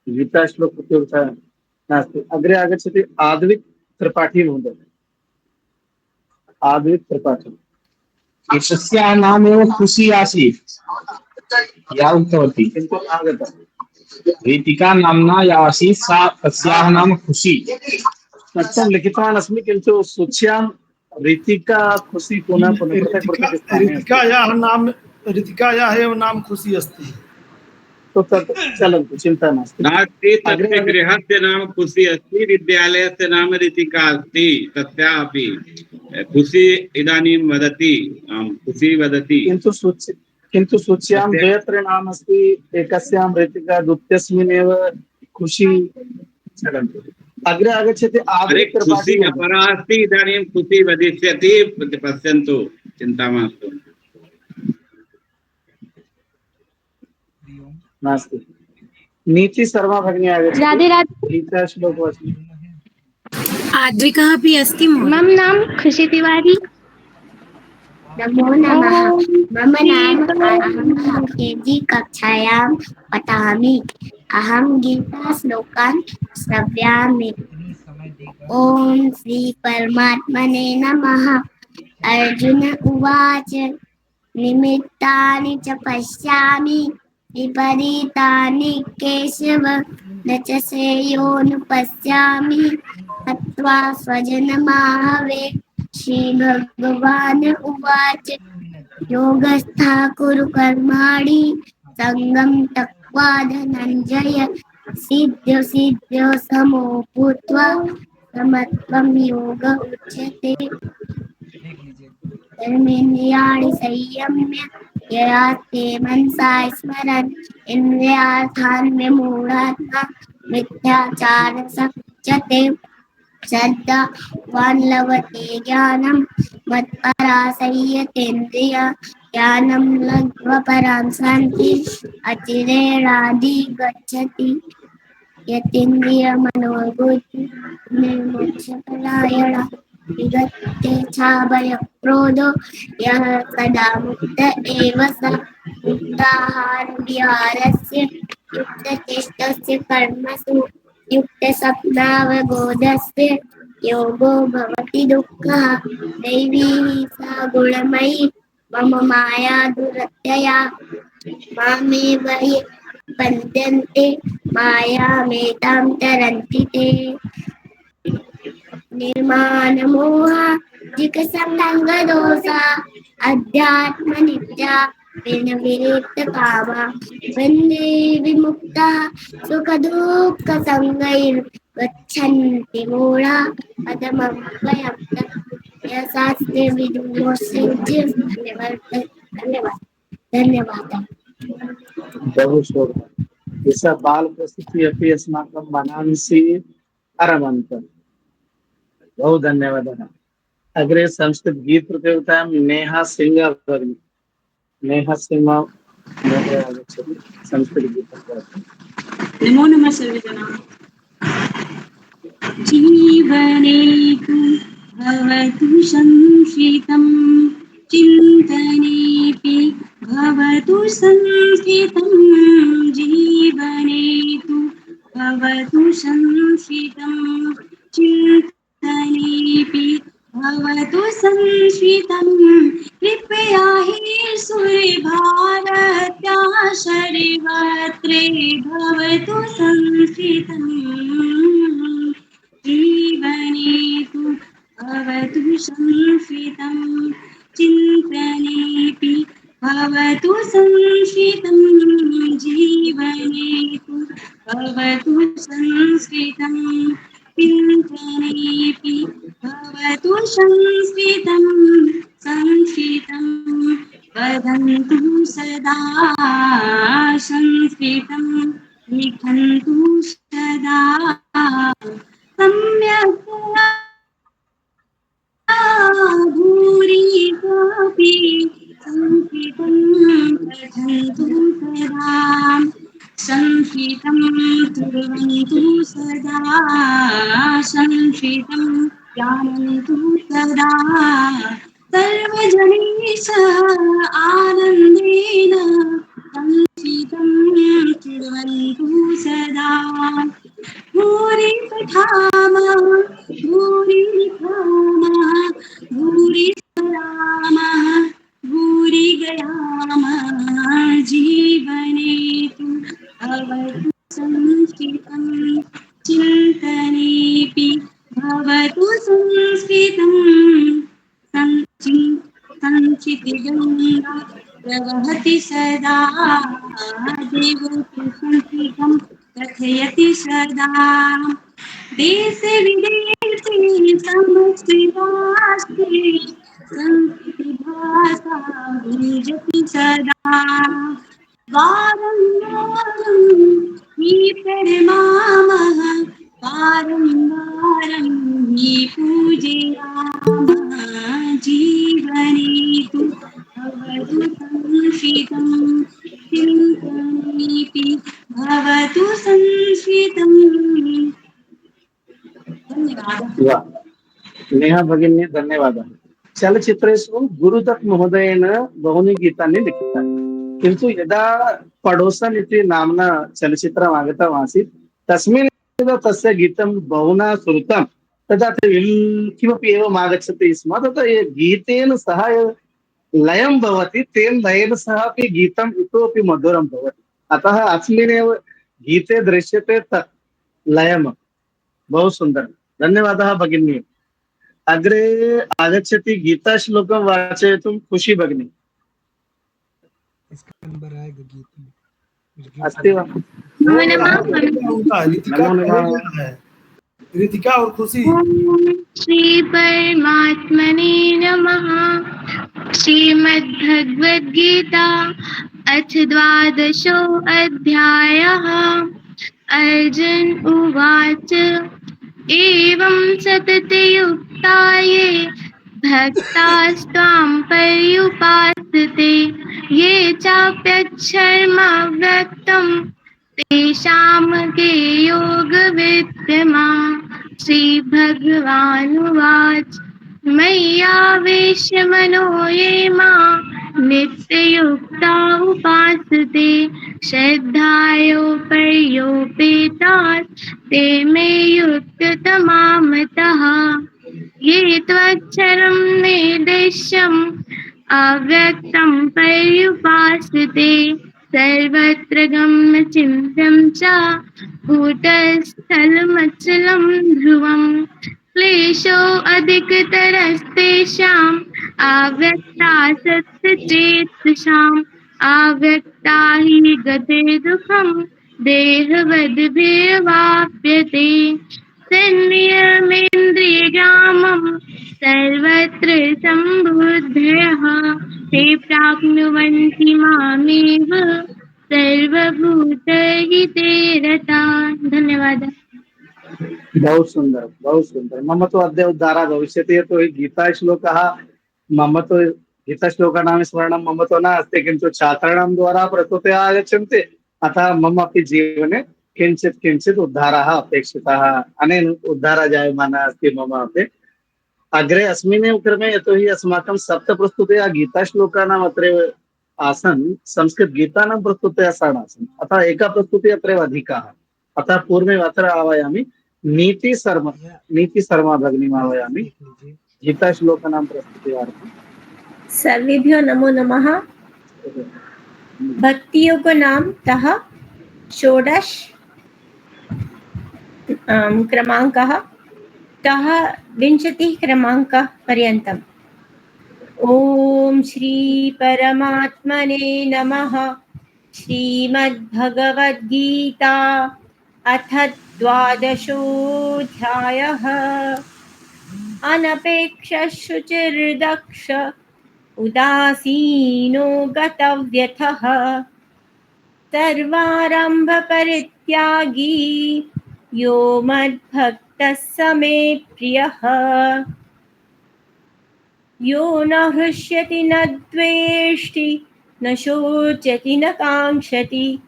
गीताश्लोक प्रतियोगितायां नास्ति। अग्रे आगच्छति आद्विक त्रिपाठी महोदय। आद्विक त्रिपाठी तस्याः नामेव खुशी आसीत् या उक्तवती, किन्तु आगता रीतिका नाम्ना या आसीत् सा तस्याः नाम खुशी। सत्यं लिखितवान् अस्मि, किन्तु सूच्यां रीतिका खुशी पुनः पुनः पृथक् पृथक् स्थाने अस्ति। ऋतिकायाः एव नाम खुशी अस्ति। तो तत् चलन्तु, चिन्ता नास्ति। नास्ति, तस्य गृहस्य नाम खुशी अस्ति, विद्यालयस्य नाम रीतिका अस्ति, तस्याः अपि खुशी इदानीं वदति, खुशी वदति। किन्तु सूच्यां द्वयत्र नाम अस्ति, एकस्यां ऋतिका, द्वितीयस्मिन्नेव खुशी। चलन्तु अग्रे आगच्छति आद्विक त्रिपाठी। खुशी अपरा अस्ति, इदानीं खुशी वदिष्यति, पश्यन्तु, चिन्ता मास्तु। नास्ति। नीति शर्मा भगिनी आगच्छति। राधे राधे। गीताश्लोको अस्ति। आद्विकः अपि अस्ति। मम नाम खुशी तिवारी। नमो नमः। मम नाम अहं केजी कक्षायां पठामि। अहं गीताश्लोकान् श्रावयामि। ओम श्री परमात्मने नमः। अर्जुन उवाच निमित्तानि च पश्यामि विपरीतानि केशव न च श्रेयोनुपश्यामि हत्वा स्वजनमाहवे। श्रीभगवान् उवाच योगस्थः कुरु कर्माणि संगं त्यक्त्वा धनञ्जय सिद्ध्यो सिद्ध्यो समो भूत्वा समत्वं योग उच्यते। कर्मेन्द्रियाणि संयम्य ययाते मनसा स्मरन् इन्द्रियार्थान् विमूढात्मा मिथ्याचारं सच्यते। श्रद्धावान् लभते ज्ञानं मत्पराशय्यतेन्द्रिया ज्ञानं लब्ध्वा परां शान्तिम् अचिरेणाधिगच्छति। यतीन्द्रियमनोबुद्धि निर्मोक्षपरायण विगते छाभयक्रोधो यः सदा मुक्त एव स। युक्ताहारविहारस्य युक्तचेष्टस्य कर्मसु युक्तस्वप्नावबोधस्य योगो भवति दुःखः। दैवी सा गुणमयी मम माया दुरत्यया मामेव ये बन्धन्ते मायामेतां तरन्ति ते। निर्माणमोहाधिकसङ्गदोषा अध्यात्मनित्या विनिवृत्तकामा वन्दे विमुक्ताः सुखदुःखसङ्गैर्गच्छन्ति मूढा पदमं वयं यशास्ते विदुषिज्य। धन्यवाद। बहु शोभा। एषा बाल प्रस्तुति अपि अस्माकं मनांसि अरमन्त। बहु धन्यवादः। अग्रे संस्कृत गीत प्रतियोगितायां नेहा सिंह भगिनी। नेहा सिंह महोदय आगच्छति संस्कृत गीत प्रतियोगितायां। नमो नमः सर्वेजनाः। जीवने तु भवतु संस्कृतं चिन्तनेऽपि भवतु संस्कृतं। जीवने तु भवतु संस्कृतं चिन्तनेऽपि भवतु संस्कृतं। कृपया हि सुरभारत्याः सर्वत्रे भवतु संस्कृतं। जीवने तु भवतु संस्कृतं चिन्तनेऽपि भवतु संस्कृतं। जीवने तु भवतु संस्कृतं चिन्तनेऽपि भवतु संस्कृतं। संस्कृतं वदन्तु सदा संस्कृतं लिखन्तु सदा सम्यक्तया भूरि कोऽपि संस्कृतं पठन्तु सदा। संस्कृतं कुर्वन्तु सदा संस्कृतं जानन्तु सदा सर्वजनैः सह आनन्देन संस्कृतं कुर्वन्तु सदा भूरि पठामः भूरि लिखामः भूरि स्मरामः भूरि गयामः जीवने तु भवतु संस्कृतं चिन्तनेऽपि भवतु संस्कृतं संचितिगङ्गा प्रवहति सदा देवोऽपि संस्कृतं कथयति सदा देशे विदेशे संस्कृतास्ति संस्कृतभाषा गुञ्जति सदा वारं वारं हि प्रणमामः वारं वारं हि पूजयामः जीवने तु भवतु संस्कृतं चिन्तनेऽपि भवतु संस्कृतं धन्यवादः। वाह, नेहा भगिनी धन्यवादः। चलचित्रेषु गुरुदत्त महोदयेन बहूनि गीतानि लिखितानि, किन्तु यदा पडोसन इति नाम्ना चलचित्रम् आगतमासीत् तस्मिन् यदा तस्य गीतं बहुना श्रुतं तदा किमपि एवम् आगच्छति स्म, तदा गीतेन सह लयं भवति, तेन लयेन सह अपि गीतम् इतोपि मधुरं भवति। अतः अस्मिन्नेव गीते दृश्यते तत् लयम्। बहु सुन्दरं, धन्यवादः भगिनी। अग्रे आगच्छति गीताश्लोकं वाचयितुं खुशी भगिनी। अस्ति वा? नमो नमः। नमो नमः। ऋतिका और खुशी। श्री परमात्मने नमः। श्रीमद्भगवद्गीता अथ द्वादशो अध्यायः। अर्जुन उवाच एवं सततयुक्ता ये भक्तास्त्वां पर्युपासते ये चाप्यक्षरमव्यक्तं तेषां के योगविद्यमा। श्रीभगवानुवाच मय्यावेश्य मनो ये मां नित्ययुक्ता उपासते श्रद्धायोपर्योपेताः ते मे युक्ततमा मतः। ये त्वक्षरं निर्देश्यम् अव्यक्तं पर्युपासते सर्वत्र गम्यचिन्त्यं च कूटस्थलमचलं ध्रुवम्। क्लेशो अधिकतरस्तेषाम् अव्यक्तासक्तचेतसाम् अव्यक्ता हि गते दुःखं देहवद्भिर्वाप्यते। तन्नियमेन्द्रियग्रामं सर्वत्र सम्बुद्धयः ते प्राप्नुवन्ति मामेव सर्वभूतहिते रताः। धन्यवादः। बहुत सुंदर, बहुत सुंदर। मम तो अद्य उद्धारा भविष्यति। तो गीता श्लोकः मम तो गीता श्लोकानां स्मरणं मम तो नास्ति, किन्तु छात्राणां द्वारा प्रस्तुते आगच्छन्ति, अतः मम अपि जीवने किञ्चित् किञ्चित् उद्धारः अपेक्षितः। अनेन उद्धारः जायमानः अस्ति मम अपि। अग्रे अस्मिन्नेव क्रमे यतोहि अस्माकं सप्तप्रस्तुतयः गीताश्लोकानाम् अत्रैव आसन्, संस्कृतगीतानां प्रस्तुतयः षड् आसन्, अतः एका प्रस्तुतिः अत्रैव अधिकाः। अतः पूर्वमेव अत्र आह्वयामि नीति शर्मा भगिनीम् आह्वयामि गीताश्लोकानां प्रस्तुत्यार्थं। सर्वेभ्यो नमो नमः। भक्तियोग नाम तः षोडश क्रमाङ्कः तः 20 क्रमाङ्कः पर्यन्तम्। ॐ श्री परमात्मने नमः। श्रीमद्भगवद्गीता अथ द्वादशोऽध्यायः। अनपेक्षशुचिर्दक्ष उदासीनो गतव्यथः सर्वारम्भ परित्यागी यो मद्भक्तः स मे प्रियः। यो न हृष्यति न द्वेष्टि न शोचति न काङ्क्षति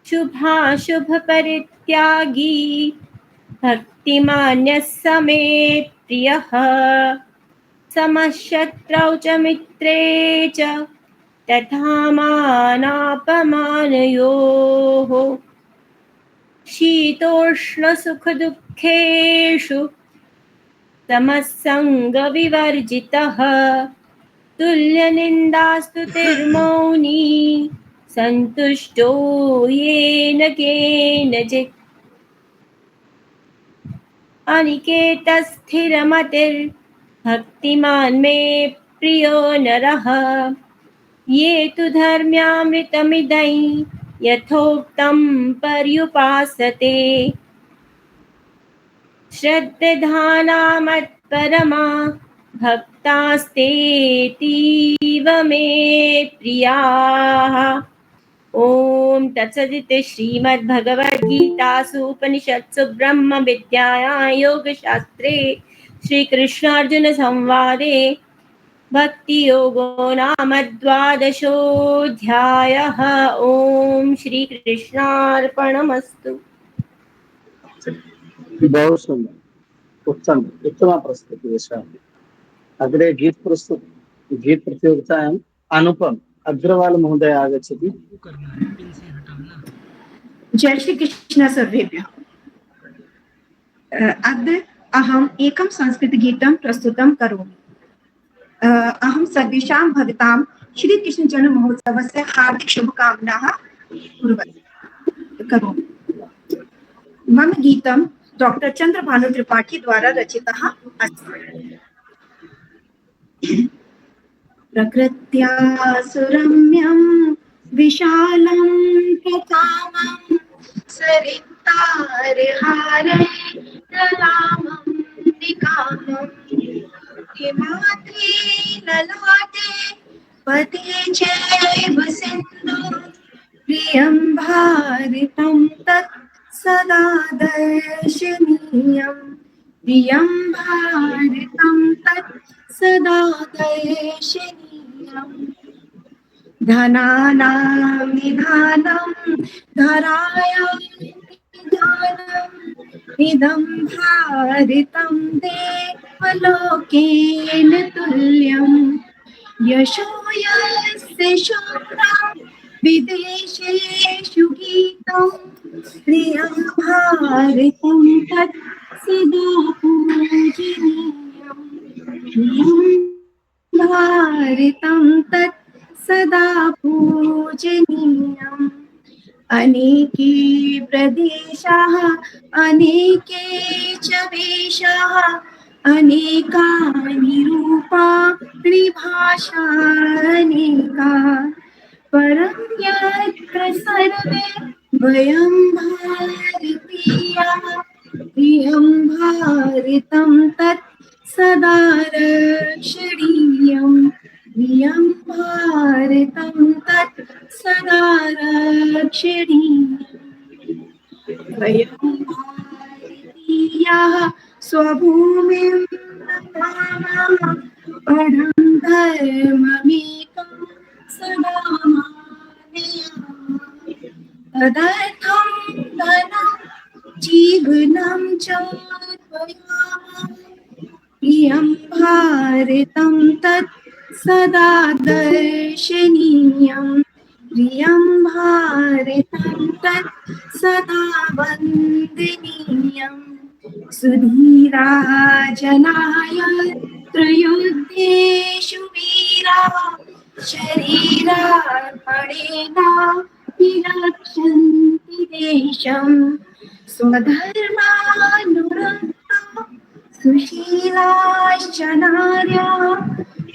शुभाशुभ परित्यागी भक्तिमान्यः स मे प्रियः समशत्रौ च मित्रे च तथा मानापमानयोः शीतोष्णसुखदुःखेषु समसङ्गविवर्जितः तुल्यनिन्दास्तुतिर्मौनी सन्तुष्टो येन केनचित् अनिकेतस्थिरमतिर्भक्तिमान् मे प्रियो नरः ये तु धर्म्यामृतमिदै यथोक्तं पर्युपासते श्रद्धानामत्परमा भक्तास्तेतीव मे प्रियाः। ओम तत्सदिति श्रीमद्भगवद्गीतासु उपनिषत्सु ब्रह्म विद्यायां योगशास्त्रे श्रीकृष्णार्जुन संवादे भक्ति योगो नाम द्वादशोऽध्यायः। ओम श्री कृष्णार्पणमस्तु। बहुत सुंदर, उत्तम उत्तम प्रस्तुति विषय। अग्रे गीत प्रतियोगितायाम् अनुपम अग्रवाल महोदय आगच्छति। जय श्री कृष्ण सर्वेभ्यः। अद्य अहम् एकं संस्कृतगीतं प्रस्तुतं करोमि। अहं सर्वेषां भवतां श्रीकृष्ण जन्ममहोत्सवस्य हार्दिक शुभकामनाः करोमि। मम गीतं डॉक्टर चंद्रभानु त्रिपाठी द्वारा रचितः अस्ति। प्रकृत्या सुरम्यं विशालं प्रकामं सरितारहारे ललामं निकामं हिमाद्रि ललाटे पते चैव सिन्धु प्रियं भारतं तत् सदा दर्शनीयं प्रियं भारतं तत् सदा दर्शनीयम्। धनानां निधानं धरायां निधानम् इदं भारतं देवलोकेन तुल्यम्। यशो यस्य शूरं विदेशेषु गीतं प्रियं भारतं तत् सदा पूजनीयम्। प्रियं भारतं तत् सदा पूजनीयम्। अनेके प्रदेशाः अनेके च वेशाः अनेकानि रूपाणि भाषा अनेका परं यत्र सर्वे वयं भारतीयाः प्रियं भारतं तत् सदा रक्षणीयम्। प्रियं भारतं तत् सदा रक्षणीयम्। वयं भारतीयाः स्वभूमिं नमामः परं धर्ममेकं सदा मानयामः। तदर्थं धनं जीवनं च त्वयामः। प्रियं भारतं तत् सदा दर्शनीयं। प्रियं भारतं तत् सदा वन्दनीयम्। सुधीराजनाय त्रयुद्धेषु वीराः शरीरार्पणेन विरक्षन्ति देशम्। स्वधर्मानुरक्ता सुशीलाश्च नार्यः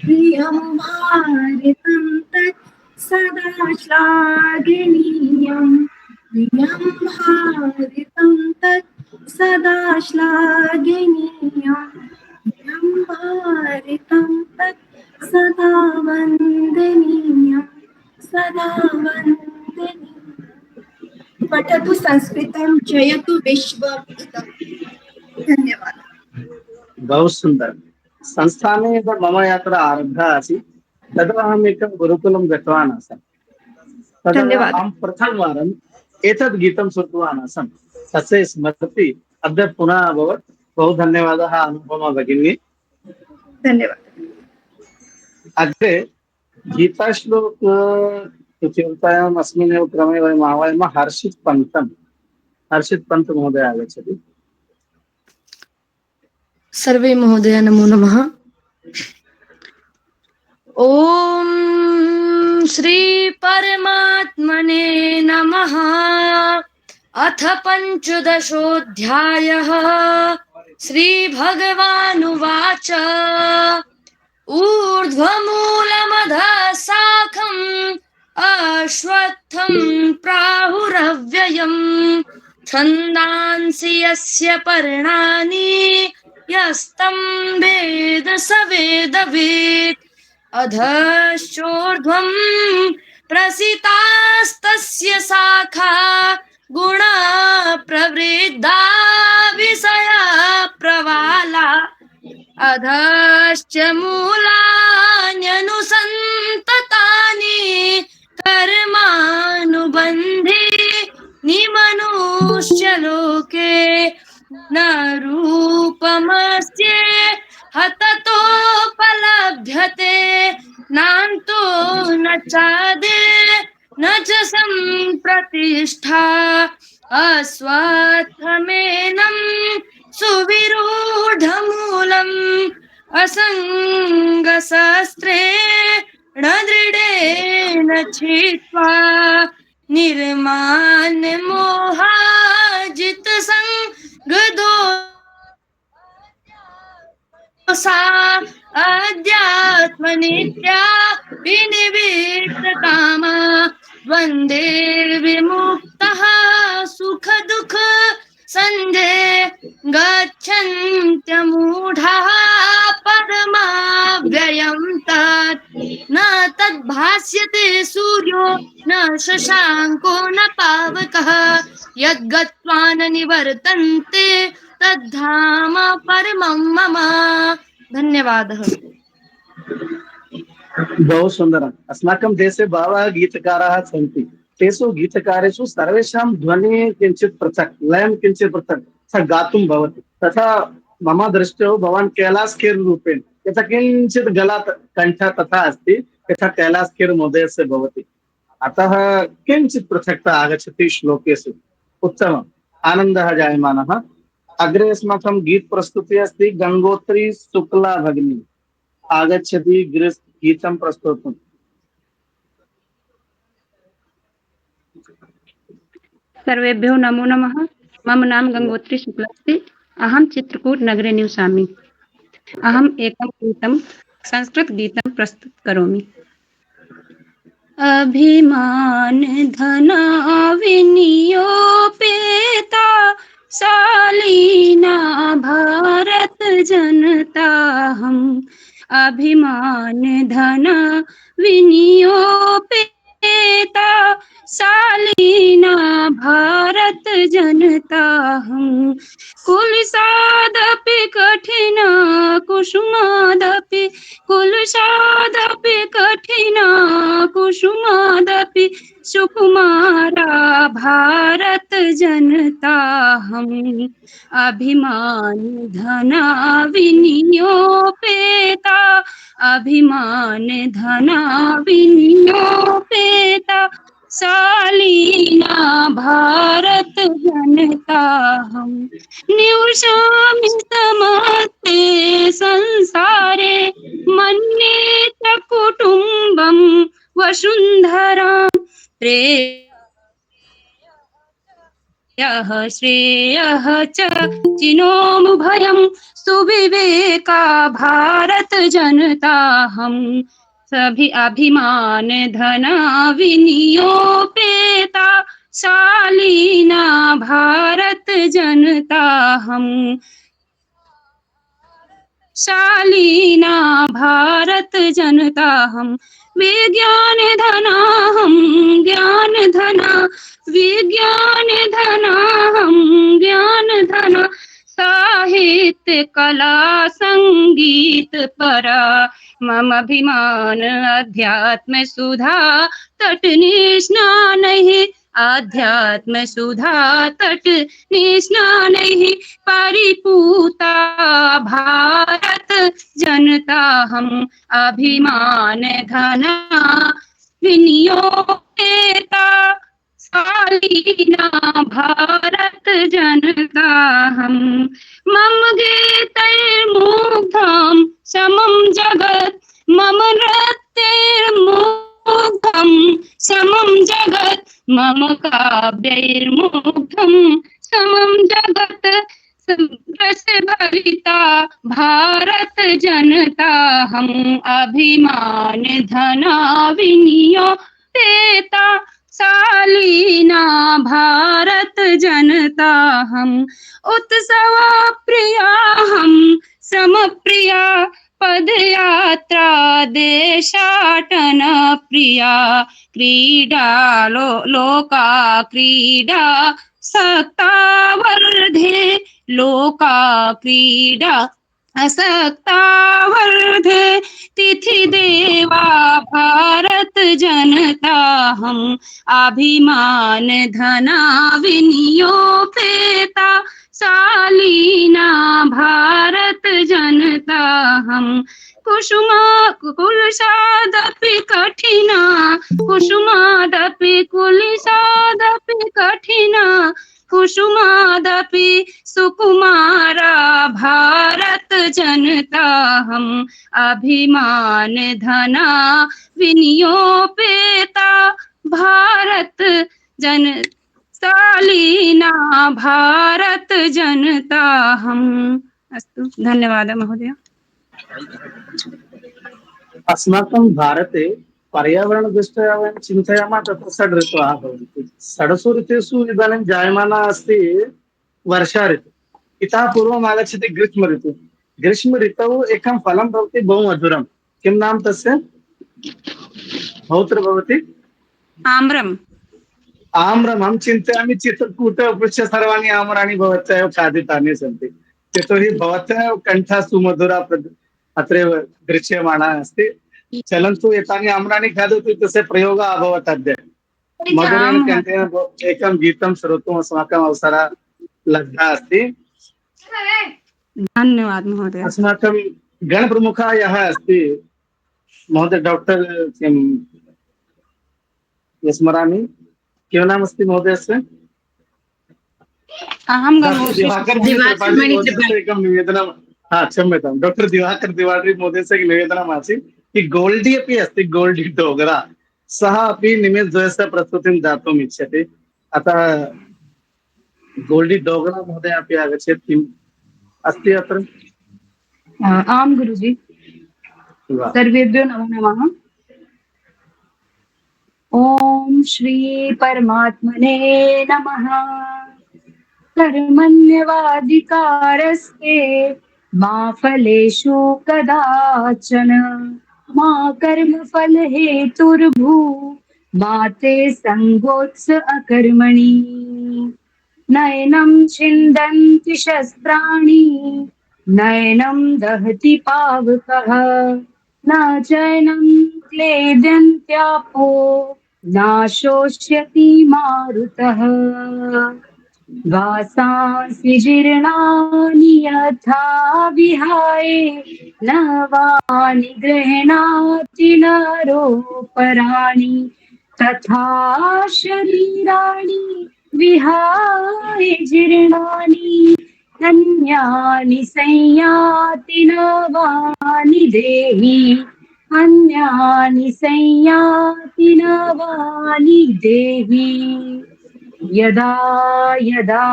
प्रियं भारतं तत् सदा श्लाघनीयम्। प्रियं भारतं तत् सदा श्लाघनीयम्। प्रियं भारतं तत् सदा वन्दनीयम्। सदा वन्दनीयम्। पठतु संस्कृतं जयतु विश्वमिदम्। धन्यवादः। बहुत सुंदर। संस्थाने यदा मम यात्रा आरब्धा आसीत् तदा अहम् एकं गुरुकुलं गतवान् आसम्। तदा अहं प्रथमवारं एतद् गीतं श्रुतवान् आसम् तस्य स्मृति अद्य पुनः अभवत्। बहु धन्यवादः अनुपमा भगिनी। धन्यवादः। अग्रे गीताश्लोक प्रतियोगितायाम् अस्मिन्नेव क्रमे वयम् आह्वयामः हर्षित् पन्त महोदय आगच्छति। सर्वे महोदय नमो नमः। ओम श्री परमात्मने नमः। अथ पंचदशोऽध्यायः। श्री भगवानुवाच ऊर्ध्वमूलमधः शाखम् अश्वत्थं प्राहुरव्ययम् छन्दांसि यस्य पर्णानि यस्तं वेद स वेदवित् अधश्चोर्ध्वं प्रसितास्तस्य शाखा गुणा प्रवृद्धा विषया प्रवाला अधश्च मूलान्यनुसन्ततानि कर्मानुबन्धे निमनुष्य लोके न रूपमस्य हततोपलभ्यते नान्तो न चादे न च सम्प्रतिष्ठा अस्वत्थमेनं सुविरूढमूलम् असङ्गशस्त्रेण दृढेन छित्त्वा निर्मान्यमोहाजितसङ्गदोषा अध्यात्मनित्या विनिवित्तकामा वन्दे विमुक्तः सुखदुःख सन्धे गच्छन्त्यमूढः पदमाव्ययं तत् न तद्भास्यते सूर्यो न शशाङ्को न पावकः यद्गत्वा न निवर्तन्ते तद्धाम परमं मम। धन्यवादः। बहु सुन्दरम्। अस्माकं देशे बहवः गीतकाराः सन्ति। तेषु गीतकारेषु सर्वेषां ध्वनिः किञ्चित् पृथक्, लयं किञ्चित् पृथक् स गातुं भवति। तथा मम दृष्टौ भवान् कैलासखेर रूपेण यथा किञ्चित् गला कण्ठ तथा अस्ति यथा कैलासखेर महोदयस्य भवति। अतः किञ्चित् पृथक्ता आगच्छति श्लोकेषु। उत्तमम्, आनन्दः जायमानः। अग्रे अस्माकं गीत प्रस्तुतिः अस्ति। गंगोत्री शुक्ला भगिनी आगच्छति गीतं प्रस्तोतुम्। सर्वेभ्यो नमो नमः। मम नाम गंगोत्री शुक्ला अस्ति। अहं चित्रकूट नगरे निवसामि। अहम् एकं गीतं संस्कृतगीतं प्रस्तुत करोमि। अभिमान धना विनियोपेता शालीना भारत जनता हम। अभिमान धना विनियोपेता शालीना भारत जनता हम। कुलसादपि कठिना कुसुमादपि कुलसादपि कठिना कुसुमादपि सुकुमारा भारत जनता हम। अभिमान धना विनियोपेता अभिमान धना विनियोपेता शालीना भारत जनता हम। निवसामि समस्ते संसारे मन्ये च कुटुम्बं वसुन्धरां श्रेयः च चिनोमुभयं सुविवेका भारत जनता हम। सभी अभिमान धना विनियोपेता शालीना भारत जनता हम। शालीना भारत जनता हम। विज्ञान धना हम ज्ञान धना विज्ञान धना हम ज्ञान धना साहित्य कला संगीत परा मम अभिमान अध्यात्म सुधा तटनी स्नान अध्यात्म सुधा तट निस्नानैः परिपूता भारत जनता हम अभिमान घना विनियोगेता शालीना भारत जनता हम मम गीतैर्मुग्धं समं जगत् मम नृत्यैर्मुग्धं समं जगत् मम काव्यैर्मुग्धं समं जगत् रस भरिता भारत जनता हम अभिमान धना विनियोगेता शालीना भारत जनता हम उत्सव प्रिया हम श्रम प्रिया पद यात्रा देशाटन प्रिया क्रीडा लोका क्रीडा सक्ता वर्धे लोका क्रीडा असक्ता वर्धे तिथि देवा भारत जनता हम अभिमान धना विनियोगेता शालीना भारत जनता हम कुलसादपि कठिना कुसुमादपि कुलिसादपि कठिना कुसुमादपि सुकुमारा भारत जनता हम अभिमान धना विनियोगेता भारत जन शालीना भारत जनता हम। अस्तु, धन्यवादः महोदय। अस्माकं भारते पर्यावरणदृष्ट्या वयं चिन्तयामः तत्र षड् ऋतवः भवन्ति। षड्सु ऋतुषु इदानीं जायमाना अस्ति वर्षा ऋतुः। इतः पूर्वम् आगच्छति ग्रीष्म ऋतुः। ग्रीष्म ऋतौ एकं फलं भवति बहु मधुरं। किं नाम तस्य? बहुत्र भवति आम्रम्। आम्रम् अहं चिन्तयामि चित्रकूटे उपविश्य सर्वाणि आम्राणि भवत्या एव खादितानि सन्ति। यतोहि भवत्या एव कण्ठः सुमधुरा अत्रैव दृश्यमाना अस्ति। चलन्तु एतानि आम्राणि खादतु तस्य प्रयोगः अभवत् अद्य। मधुरेण कण्ठेन एकं गीतं श्रोतुम् अस्माकम् अवसरः लब्धः अस्ति। धन्यवादः महोदय। अस्माकं गणप्रमुखः यः अस्ति महोदय डॉक्टर किं स्मरामि किं नाम अस्ति महोदयस्य? अहं दिवाकर एकं निवेदनं क्षम्यतां डॉक्टर दिवाकर तिवारी महोदयस्य निवेदनम् आसीत् कि गोल्डी अपि अस्ति गोल्डी डोगरा सः अपि निमेषद्वयस्य प्रस्तुतिं दातुम् इच्छति अतः गोल्डी डोगरा महोदय अपि आगच्छेत् किम् अस्ति अत्र? आं गुरुजी सर्वेभ्यो नमो नमः। ओम श्री परमात्मने नमः। कर्मण्यवाधिकारस्ते मा फलेषु कदाचन मा कर्मफल हेतुर्भू मा ते संगोत्स अकर्मणि नैनं छिन्दन्ति शस्त्राणि नैनं दहति पावकः न चैनं क्लेदन्त्यापो नाशोष्यति मारुतः वासांसि जीर्णानि यथा विहाय नवानि गृह्णाति नरोपराणि तथा शरीराणि विहाय जीर्णानि अन्यानि संयाति नवानि देहि अन्यानि संयाति नवानि देहि यदा यदा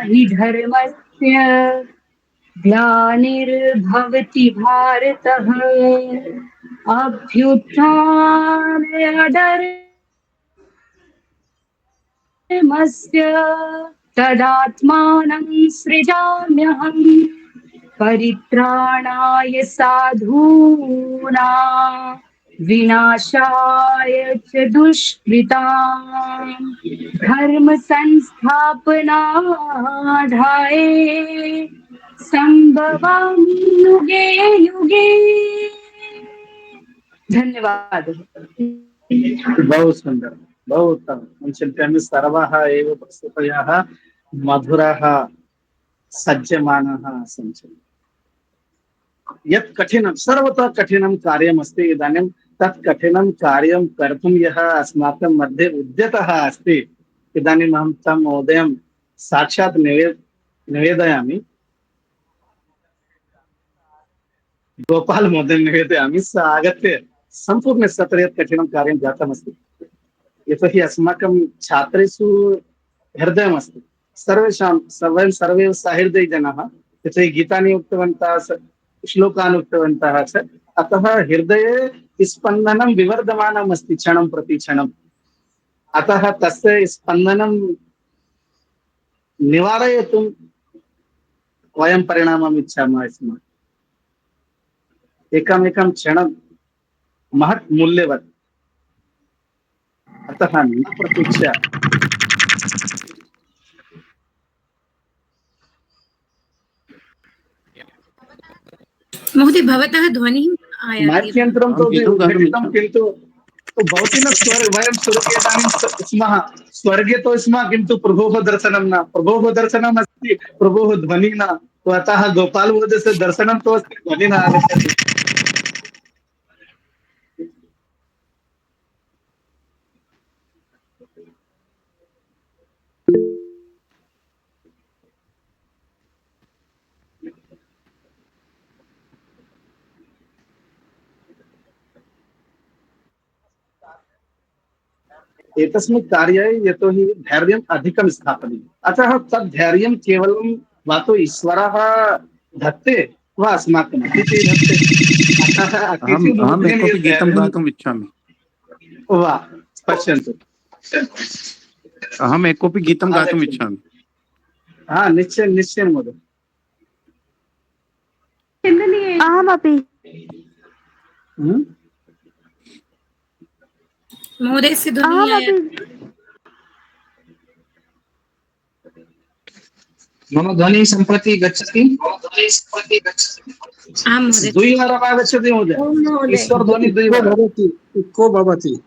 हि धर्मस्य ग्लानिर्भवति भारतः अभ्युत्थानमस्य तदात्मानं सृजाम्यहम् परित्राणाय साधूनां विनाशाय च दुष्कृतां धर्म संस्थापनार्थाय संभवामि युगे युगे। धन्यवाद। बहुत सुंदर। बहु उत्तमं चिन्तयामि सर्वाः एव प्रस्तुतयः मधुराः सज्जमानाः आसन् यत् कठिनं सर्वतः कठिनं कार्यमस्ति इदानीं तत् कठिनं कार्यं कर्तुं यः अस्माकं मध्ये उद्यतः अस्ति इदानीम् अहं तं महोदयं साक्षात् निवेदयामि गोपाल महोदय निवेदयामि स आगत्य सम्पूर्ण सत्रे यत् कठिनं कार्यं जातमस्ति यतोहि अस्माकं छात्रेषु हृदयमस्ति सर्वेषां वयं सर्वे सहृदयजनाः यतोहि गीतानि उक्तवन्तः श्लोकान् उक्तवन्तः च अतः हृदये स्पन्दनं विवर्धमानम् अस्ति क्षणं प्रति क्षणम् अतः तस्य स्पन्दनं निवारयितुं वयं परिणामम् इच्छामः स्म एकमेकं क्षणं महत् मूल्यवत् अतः न प्रतीक्षा महोदय भवतः ध्वनिः आयाति माइक यन्त्रं तु उद्घटितं किन्तु भवति न वयं स्वर्गे इदानीं स्मः स्वर्गे तो स्मः किन्तु प्रभोः दर्शनं न प्रभोः दर्शनम् अस्ति प्रभोः ध्वनिः न तो अतः गोपाल महोदयस्य दर्शनं तु अस्ति ध्वनिः न आगच्छति एतस्मिन् कार्ये यतोहि धैर्यम् अधिकं स्थापनीयम् अतः तद् धैर्यं केवलं वा तो ईश्वरः धत्ते वा अस्माकम् अतिथिः धत्ते अतः अहम् एकोपि गीतं गातुम् इच्छामि वा पश्यन्तु अहम् एकोपि गीतं गातुम् इच्छामि हा निश्चय निश्चयेन महोदय अहमपि महोदयस्य ध्वनिः आयाति मम ध्वनिः सम्प्रति गच्छति आं महोदय द्विवारम् आगच्छति महोदय ईश्वर ध्वनिः द्विवारं भवति इको भवति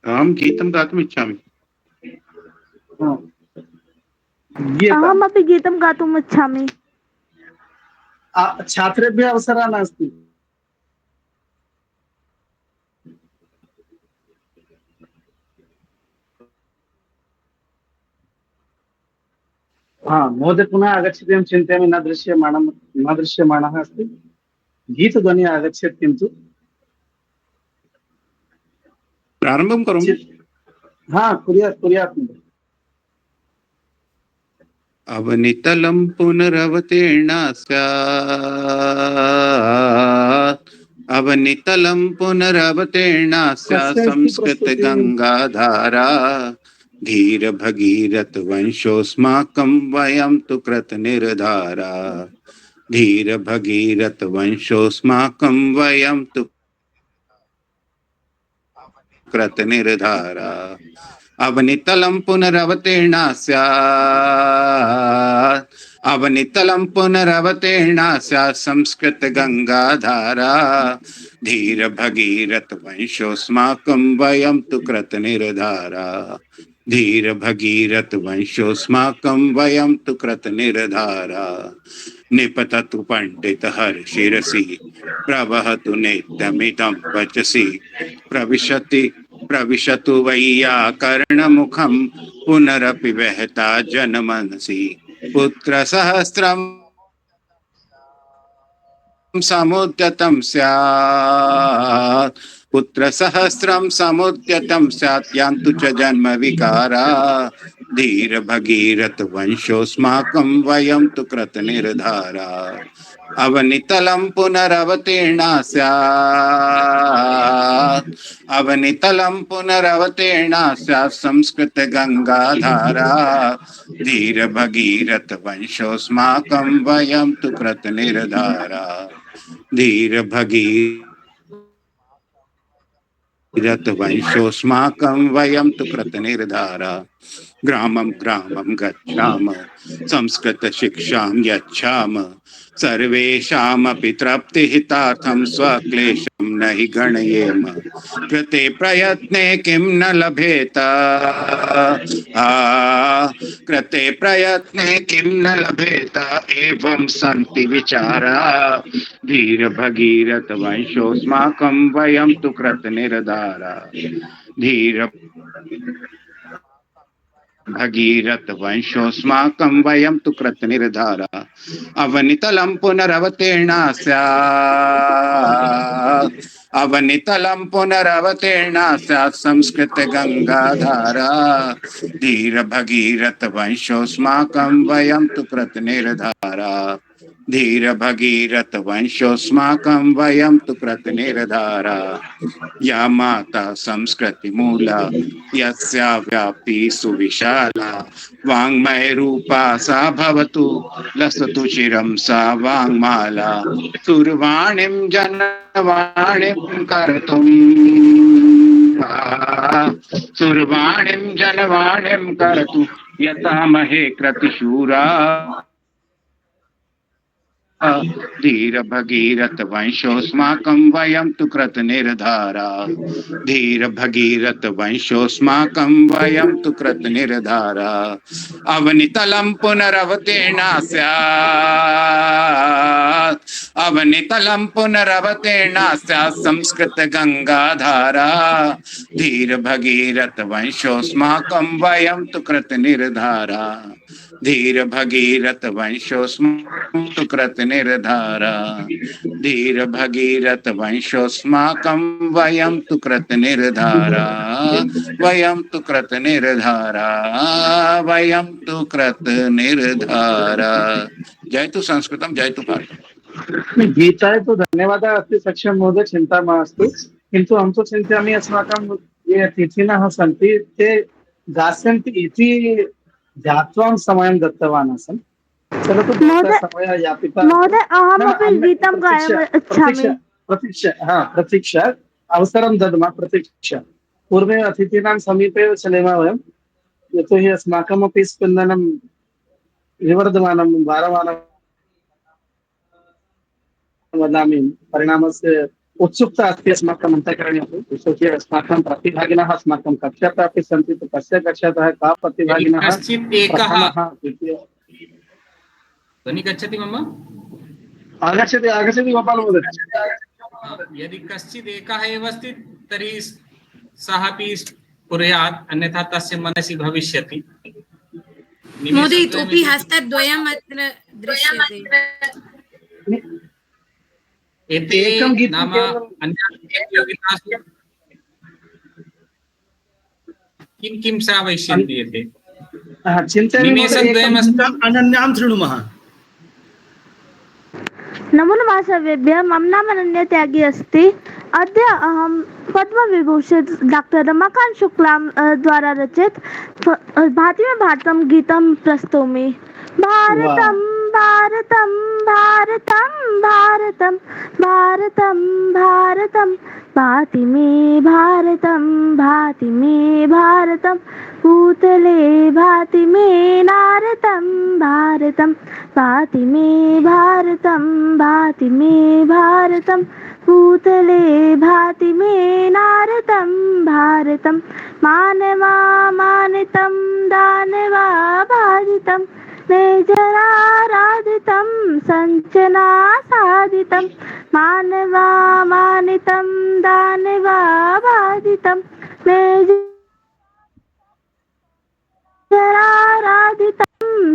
अहं गीतं गातुम् इच्छामि अहमपि गीतं गातुम् इच्छामि छात्रेभ्यः अवसरः नास्ति हाँ महोदय पुनः आगच्छति अहं चिन्तयामि न दृश्यमानः अस्ति गीतध्वनिः आगच्छति किन्तु प्रारम्भं करोमि हाँ कुर्यात् महोदय अवनितलं पुनरवतीर्णा स्यात् अवनितलं पुनरवतीर्णा स्यात् संस्कृत गंगाधारा धीर भगीरथ वंशोऽस्माकं वयं तु कृत निर्धारा धीर भगीरथ वंशोऽस्माकं वयं तु कृत निर्धारा अवनितलं पुनरवतीर्णा स्यात् अवनितलं पुनरवतीर्णा स्यात् संस्कृत गंगाधारा धीर भगीरथ वंशोऽस्माकं वयं तु कृत निर्धारा धीर भगीरथ वंशोऽस्माकं वयं तु कृत निर्धारा निपततु पंडित हर्षिरसि प्रवहतु नित्यमिदं वचसि प्रविशतु वैयाकरणमुखं पुनरपि वहता जनमनसि पुत्रसहस्रं समुद्यतं स्यात् पुत्रसहस्रं समुद्यतं स्यात् यान्तु च जन्म विकारा धीर भगीरथ वंशोऽस्माकं वयं तु कृत निर्धारा अवनितलं पुनरवतीर्णा स्यात् अवनितलं पुनरवतीर्णा स्यात् संस्कृत गंगाधारा धीर भगीरथ वंशोऽस्माकं वयं तु कृत निर्धारा धीर भगीरथ रतवंशोऽस्माकं वयं तु कृतनिर्धारा ग्रामं ग्रामं गच्छाम संस्कृतशिक्षां यच्छाम सर्वेषामपि तृप्तिहितार्थं स्वक्लेशं न हि गणयेम कृते प्रयत्ने किं न लभेत कृते प्रयत्ने किं न लभेत एवं सन्ति विचारा धीर भगीरथ वंशोऽस्माकं वयं तु कृतनिर्धारा धीर भगीरथ वंशोऽस्माकं वयं तु कृतनिर्धारा अवनितलं पुनरवतीर्णा स्यात् अवनितलं पुनरवतीर्णा स्यात् संस्कृत गंगाधारा धीर भगीरथ वंशोऽस्माकं वयं तु कृतनिर्धारा धीर भगीरथ वंशोऽस्माकं वयं तु कृतनिर्धारा या माता संस्कृति मूला यस्या व्याप्ति सुविशाला वाङ्मय रूपा सा भवतु लसतु चिरं सा वाङ्माला सुरवाणीं जनवाणीं कर्तुम् सुरवाणीं जनवाणीं कर्तु यथा महे कृतिशूरा धीर भगीरथ वंशोऽस्माकं वयं तु कृतनिर्धारा धीर भगीरथ वंशोऽस्माकं वयं तु कृतनिर्धारा अवनितलं पुनरवतीर्णा स्यात् अवनितलं पुनरवतीर्णा स्यात् संस्कृत गंगाधारा धीर भगीरथ वंशोऽस्माकं वयं तु कृतनिर्धारा धीर भगीरथ वंशोऽस्माकं तु कृतनिर्धारा धीर भगीरथ वंशोऽस्माकं वयं तु कृतनिर्धारा वयं तु कृतनिर्धारा वयं तु कृतनिर्धारा। जय तु संस्कृतं जय तु भारतम्। गीताय तो धन्यवादः अस्ति सक्षम महोदय, चिन्ता मास्तु। किन्तु अहं तु चिन्तयामि अस्माकं ये अतिथिनः सन्ति ते गास्यन्ति इति ध्यात्वा समयं दत्तवान् आसन्। चलतु समयः यापितः। महोदय अहमपि गीतं गातुमिच्छामि। प्रतीक्षा अवसरं दद्मः, प्रतीक्षा। पूर्वे अतिथीनां समीपे एव चलेम वयं, यतोहि अस्माकमपि स्पन्दनं विवर्धमानं वारवारं वदामि। परिणामस्य उत्सुकता अस्ति अस्माकम् अन्तःकरणे अपि। विशेषतः अस्माकं प्रतिभागिनः अस्माकं कक्षातः अपि सन्ति, तो कस्य कक्षातः का प्रतिभागिनः कश्चित् एकः प्रथमः द्वितीयः ध्वनिः गच्छति मम? आगच्छति आगच्छति गोपाल महोदय। यदि कश्चित् एकः एव अस्ति तर्हि सः अपि कुर्यात्, अन्यथा तस्य मनसि भविष्यति। महोदय इतोपि हस्तद्वयम् अत्र दृश्यते। एते नाम अन्ययोगितासु किं किं श्रावयिष्यन्ति एते? निमेषद्वयमस्ति। अनन्यां शृणुमः। नमो नमः सर्वेभ्यः। मम नाम अनन्या त्यागी अस्ति। अद्य अहं पद्मविभूषण डॉक्टर रमाकांत शुक्ला द्वारा रचित भाति में भारतम गीतं प्रस्तौमि। भारतं भारतं भारतं भारतं भारतं भारतं भाति में भारतं भाति में भारतं भूतले भाति में नारतं भारतं भाति में भारतं भाति में भारतं भूतले भाति में नारतं भारतं मानवा मानितं दानवा बाधितं नेजराराधितं संचना साधितं मानवा मानितं दानवा बाधितं नेजराराधितं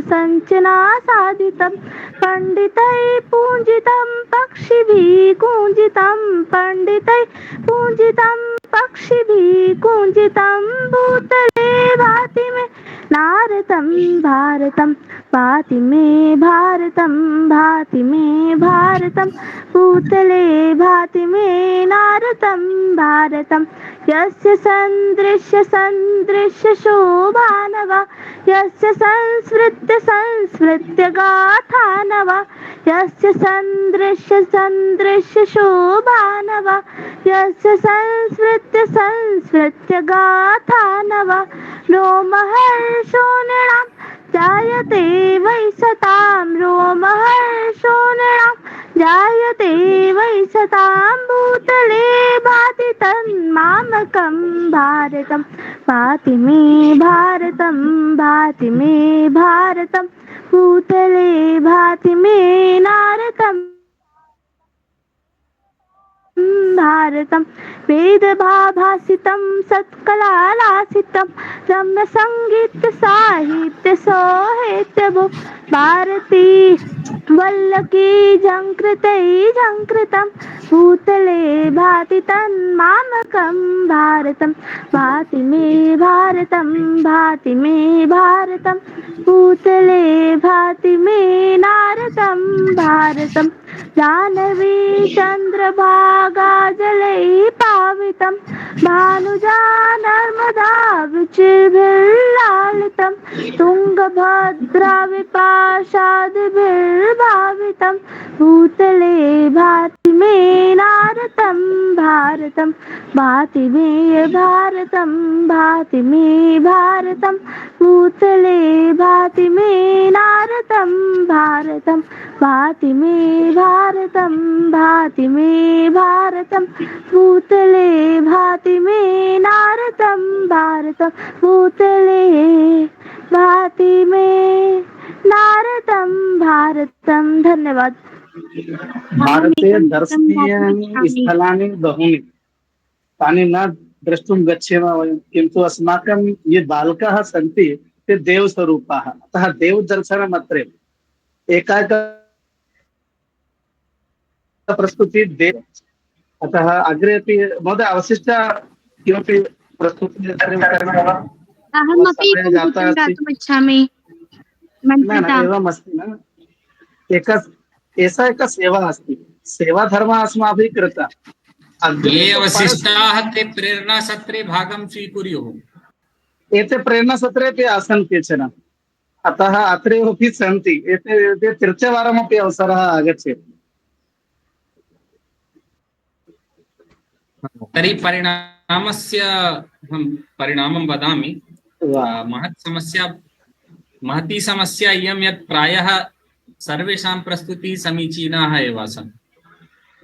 संचना साधितं पंडितै पूजितं पक्षिभिः कूजितं पंडितै पूजितं पक्षिभिः कूजितं भूतले भाति मे नारतं भारतं भाति मे भारतं भाति मे भारतं भूतले भाति मे नारतं भारतं यस्य सन्दृश्य शोभानवा यस्य संस्मृत्य गाथानवा यस्य सन्दृश्य शोभानवा यस्य संस्मृत्य गाथानवा रोमहर्षो नृणां जायते वै सतां रोमहर्षो नृणां जायते वै सतां भूतले भाति तन्मामकं भारतं भाति मे भारतं भाति मे भारतं भूतले भाति मे नारतं भारतं वेदभाभासितं सत्कलालासितं रम्यसङ्गीतसाहित्य सोहेत्यभो भारती वल्लकी झङ्कृतं भूतले भाति तन्मामकं भारतं भाति मे भारतं भाति मे भारतं भूतले भाति मे नारतं भारतं जानवी चन्द्रभागा जलैः पावितं भानुजा नर्मदा विचिभिर्लालितं तुङ्गभद्रा विपाशादिभिर्भावितं भूतले भाति मे नारतं भारतं भाति मे भारतं भाति मे भारतं भूतले भाति मे नारतं भारतं भाति मे भारतं भाति मे भारतं भूतले भाति मे नारतं भारतं भूतले भाति मे नारतं भारतं धन्यवाद। भारते दर्शनीयानि स्थलानि बहूनि तानि न द्रष्टुं गच्छेम वयं किन्तु अस्माकं ये बालकाः सन्ति ते देवस्वरूपाः अतः देवदर्शनम् अत्रैव एकाएक प्रस्तुति देव अतः अग्रे अपि महोदय अवशिष्ट किमपि प्रस्तुतिः अहमपि दातुम् इच्छामि एवम् अस्ति न एषा एका सेवा अस्ति सेवाधर्मः अस्माभिः कृतः ये अवशिष्टाः ते प्रेरणासत्रे भागं स्वीकुर्युः एते प्रेरणासत्रे अपि आसन् केचन अतः अत्रैव अपि सन्ति एते तृतीयवारमपि अवसरः आगच्छेत् तर्हि अहं परिणामं वदामि महती समस्या इयं यत् प्रायः सर्वेषां प्रस्तुतिः समीचीनाः एव आसन्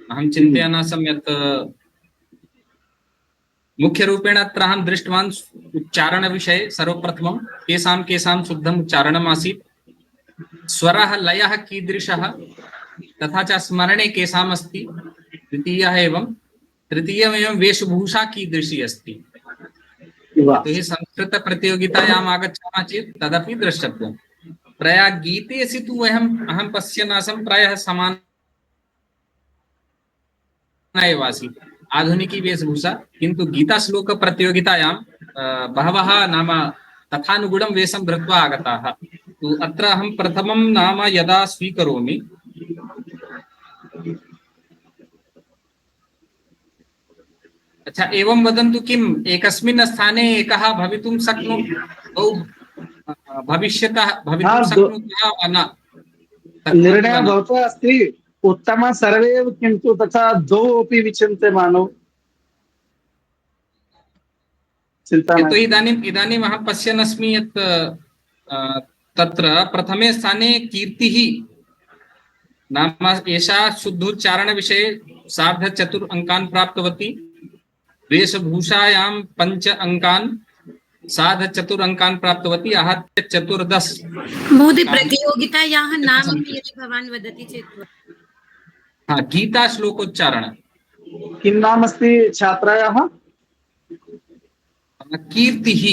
अहं चिन्तयन् आसम् यत् मुख्यरूपेण अत्र अहं दृष्टवान् उच्चारणविषये सर्वप्रथमं केषां शुद्धम् उच्चारणम् आसीत् स्वरः लयः कीदृशः तथा च स्मरणे केषाम् अस्ति तृतीयमेवं वेशभूषा कीदृशी अस्ति यतोहि संस्कृतप्रतियोगितायाम् आगच्छामः चेत् तदपि द्रष्टव्यं प्रायः गीतेषु तु अहं पश्यन् आसम् प्रायः समान एव आसीत् आधुनिकी वेशभूषा किन्तु गीताश्लोक प्रतियोगितायां बहवः नाम तथानुगुणं वेषं धृत्वा आगताः तु अत्र अहं प्रथमं नाम यदा स्वीकरोमि अच्छा एवं वदन्तु किम् एकस्मिन् स्थाने एकः भवितुं शक्नोति भविष्यतः भवितुं शक्नुतः वा न निर्णयः भवतः अस्ति उत्तमः सर्वे एव किन्तु तथा द्वौ अपि विचिन्त्यमानौ यतोहि इदानीम् अहं पश्यन् अस्मि यत् तत्र प्रथमे स्थाने कीर्तिः नाम एषा शुद्धोच्चारणविषये 4.5 अङ्कान् प्राप्तवती वेशभूषायां 5 अङ्कान् 4.5 अङ्कान् प्राप्तवती आहत्य 14 महोदय प्रतियोगितायाः नाम अपि यदि भवान् वदति चेत् हाँ गीता श्लोकोच्चारण किं नाम अस्ति छात्रायाः कीर्तिः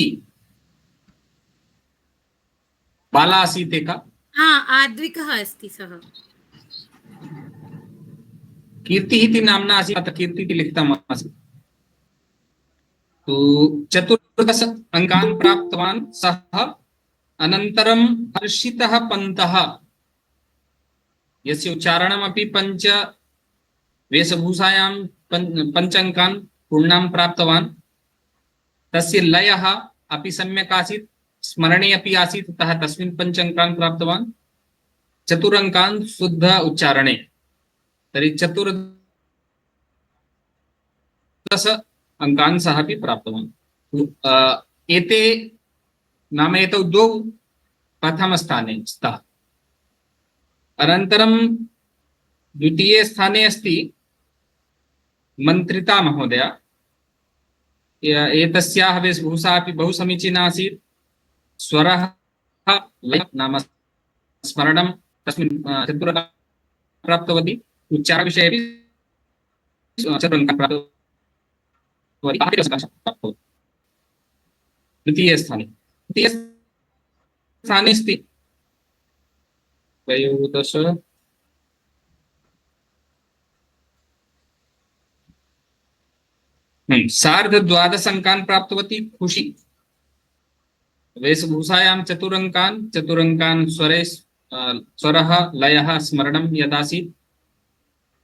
बाला आसीत् एका आद्विकः अस्ति सः कीर्तिः इति नाम्ना आसीत् कीर्ति इति लिखितम् आसीत् तो चतुर्दश अंकान् प्राप्तवान् सः। अनन्तरं हर्षितः पन्तः, यस्य उच्चारणमपि पञ्च वेशभूषायां पञ्च अंकान् पूर्णां प्राप्तवान्। तस्य लयः अपि सम्यक् आसीत्, स्मरणे अपि आसीत्, अतः तस्मिन् पञ्च अंकान् प्राप्तवान्। चतुरङ्कान् शुद्ध उच्चारणे, तर्हि चतुर्दश अंकान् सः अपि प्राप्तवान्। एते नाम एतौ द्वौ प्रथमस्थाने स्तः। अनन्तरं द्वितीये स्थाने अस्ति मन्त्रिता महोदया। एतस्याः वेशभूषा अपि बहु समीचीना आसीत्। स्वरः लयः नाम स्मरणं तस्मिन् चतुरङ्कान् प्राप्तवती। उच्चारविषये अपि चतुरङ्कान् प्राप्तवती। द्वितीये स्थाने अस्ति त्रयोदश सार्धद्वादश अंकान् प्राप्तवती खुशी। वेशभूषायां चतुरङ्कान् स्वरः लयः स्मरणं यदासीत्।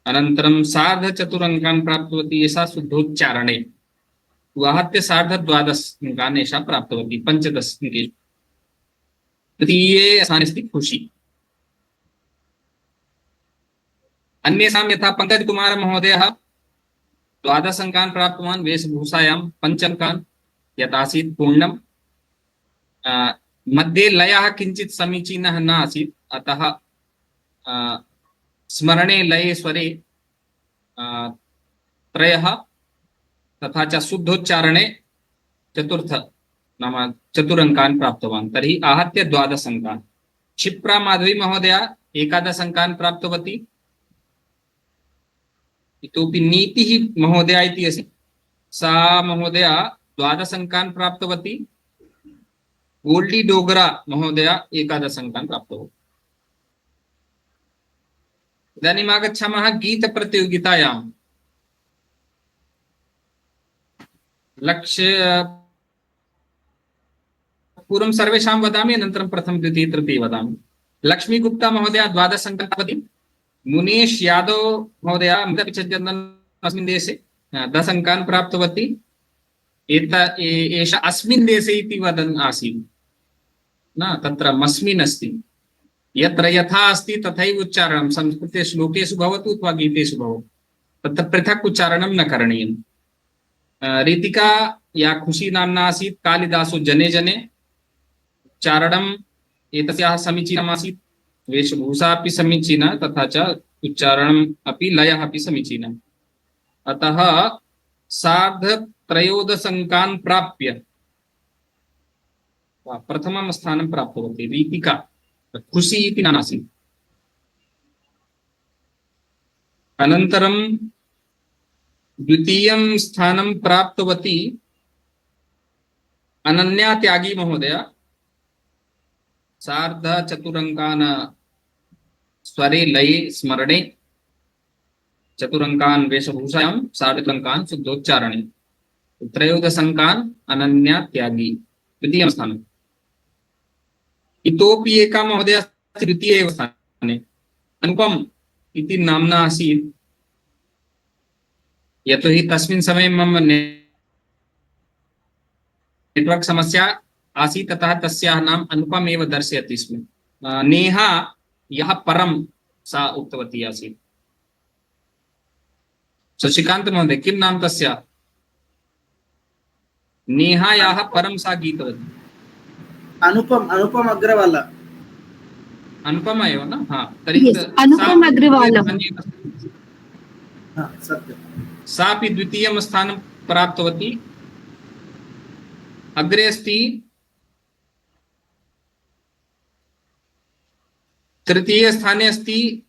अनन्तरं सार्धचतुरङ्कान् प्राप्तवती एषा शुद्धोच्चारणे। आहत्य सार्धद्वादश अंकान् एषा प्राप्तवती 15 अंकेषु। तृतीये स्थाने अस्ति खुशी। अन्येषां यथा पंकजकुमार महोदयः 12 अंकान् प्राप्तवान्। वेशभूषायां 5 अंकान् यथासीत् पूर्णं। मध्ये लयः किञ्चित् समीचीनः न आसीत्, अतः स्मरणे लये स्वरे त्रयः तथा च शुद्धोच्चारणे चतुर्थ नाम चतुरङ्कान् प्राप्तवान्। तर्हि आहत्य 12 अंकान्। क्षिप्रा माधवी महोदया 11 अंकान् प्राप्तवती। इतोपि नीतिः महोदया इति अस्ति, सा महोदया 12 अंकान् प्राप्तवती। गोल्डी डोगरा महोदया 11 अंकान् प्राप्तवती। इदानीम् आगच्छामः गीतप्रतियोगितायां। लक्ष्य पूर्वं सर्वेषां वदामि, अनन्तरं प्रथम द्वितीय तृतीय वदामि। लक्ष्मी गुप्ता महोदया 12 अंकान् प्राप्तवती। मुनीश यादव महोदया अस्मिन् देशे 10 अंकान् प्राप्तवती। एषा अस्मिन् देशे इति वदन् आसीत् न, तत्र मस्मिन् अस्ति। यत्र यथा अस्ति तथैव उच्चारणं संस्कृते श्लोकेषु भवतु अथवा गीतेषु भवतु, तत्र पृथक् उच्चारणं न करणीयम्। रीतिका या खुशी नाम्ना आसीत्। कालिदासो जने जने, उच्चारणम् एतस्याः समीचीनम् आसीत्। वेशभूषा अपि समीचीना, तथा च उच्चारणम् अपि लयः अपि समीचीनः। अतः सार्धत्रयोदश अंकान् प्राप्य प्रथमं स्थानं प्राप्तवती रीतिका। खुशी इति नाम आसीत्। अनन्तरं द्वितीयं स्थानं प्राप्तवती अनन्या त्यागी महोदया। सार्धचतुरङ्कान् स्वरे लये स्मरणे, चतुरङ्कान् वेशभूषायां, सार्धचतुरङ्कान् शुद्धोच्चारणे। 13 अंकान् अनन्या त्यागी द्वितीयं स्थानम्। इतोपि एका महोदया तृतीये स्थाने अनुपम इति नाम्ना आसीत्। यतोहि तस्मिन् समये मम नेटवर्क समस्या आसीत्, ततः तस्याः नाम अनुपम एव दर्शयति स्म। नेहा यः परं सा उक्तवती आसीत्। शशिकान्त महोदय किं नाम तस्याः? नेहा याः परं सा गीतवती। अनुपम अग्रवाल। अनुपम एव न? हाँ, तर्हि अनुपम अग्रवाल। हाँ, सत्यं। सापि द्वितीयं स्थानं प्राप्तवती। अग्रे अस्ति तृतीय स्थाने अस्ति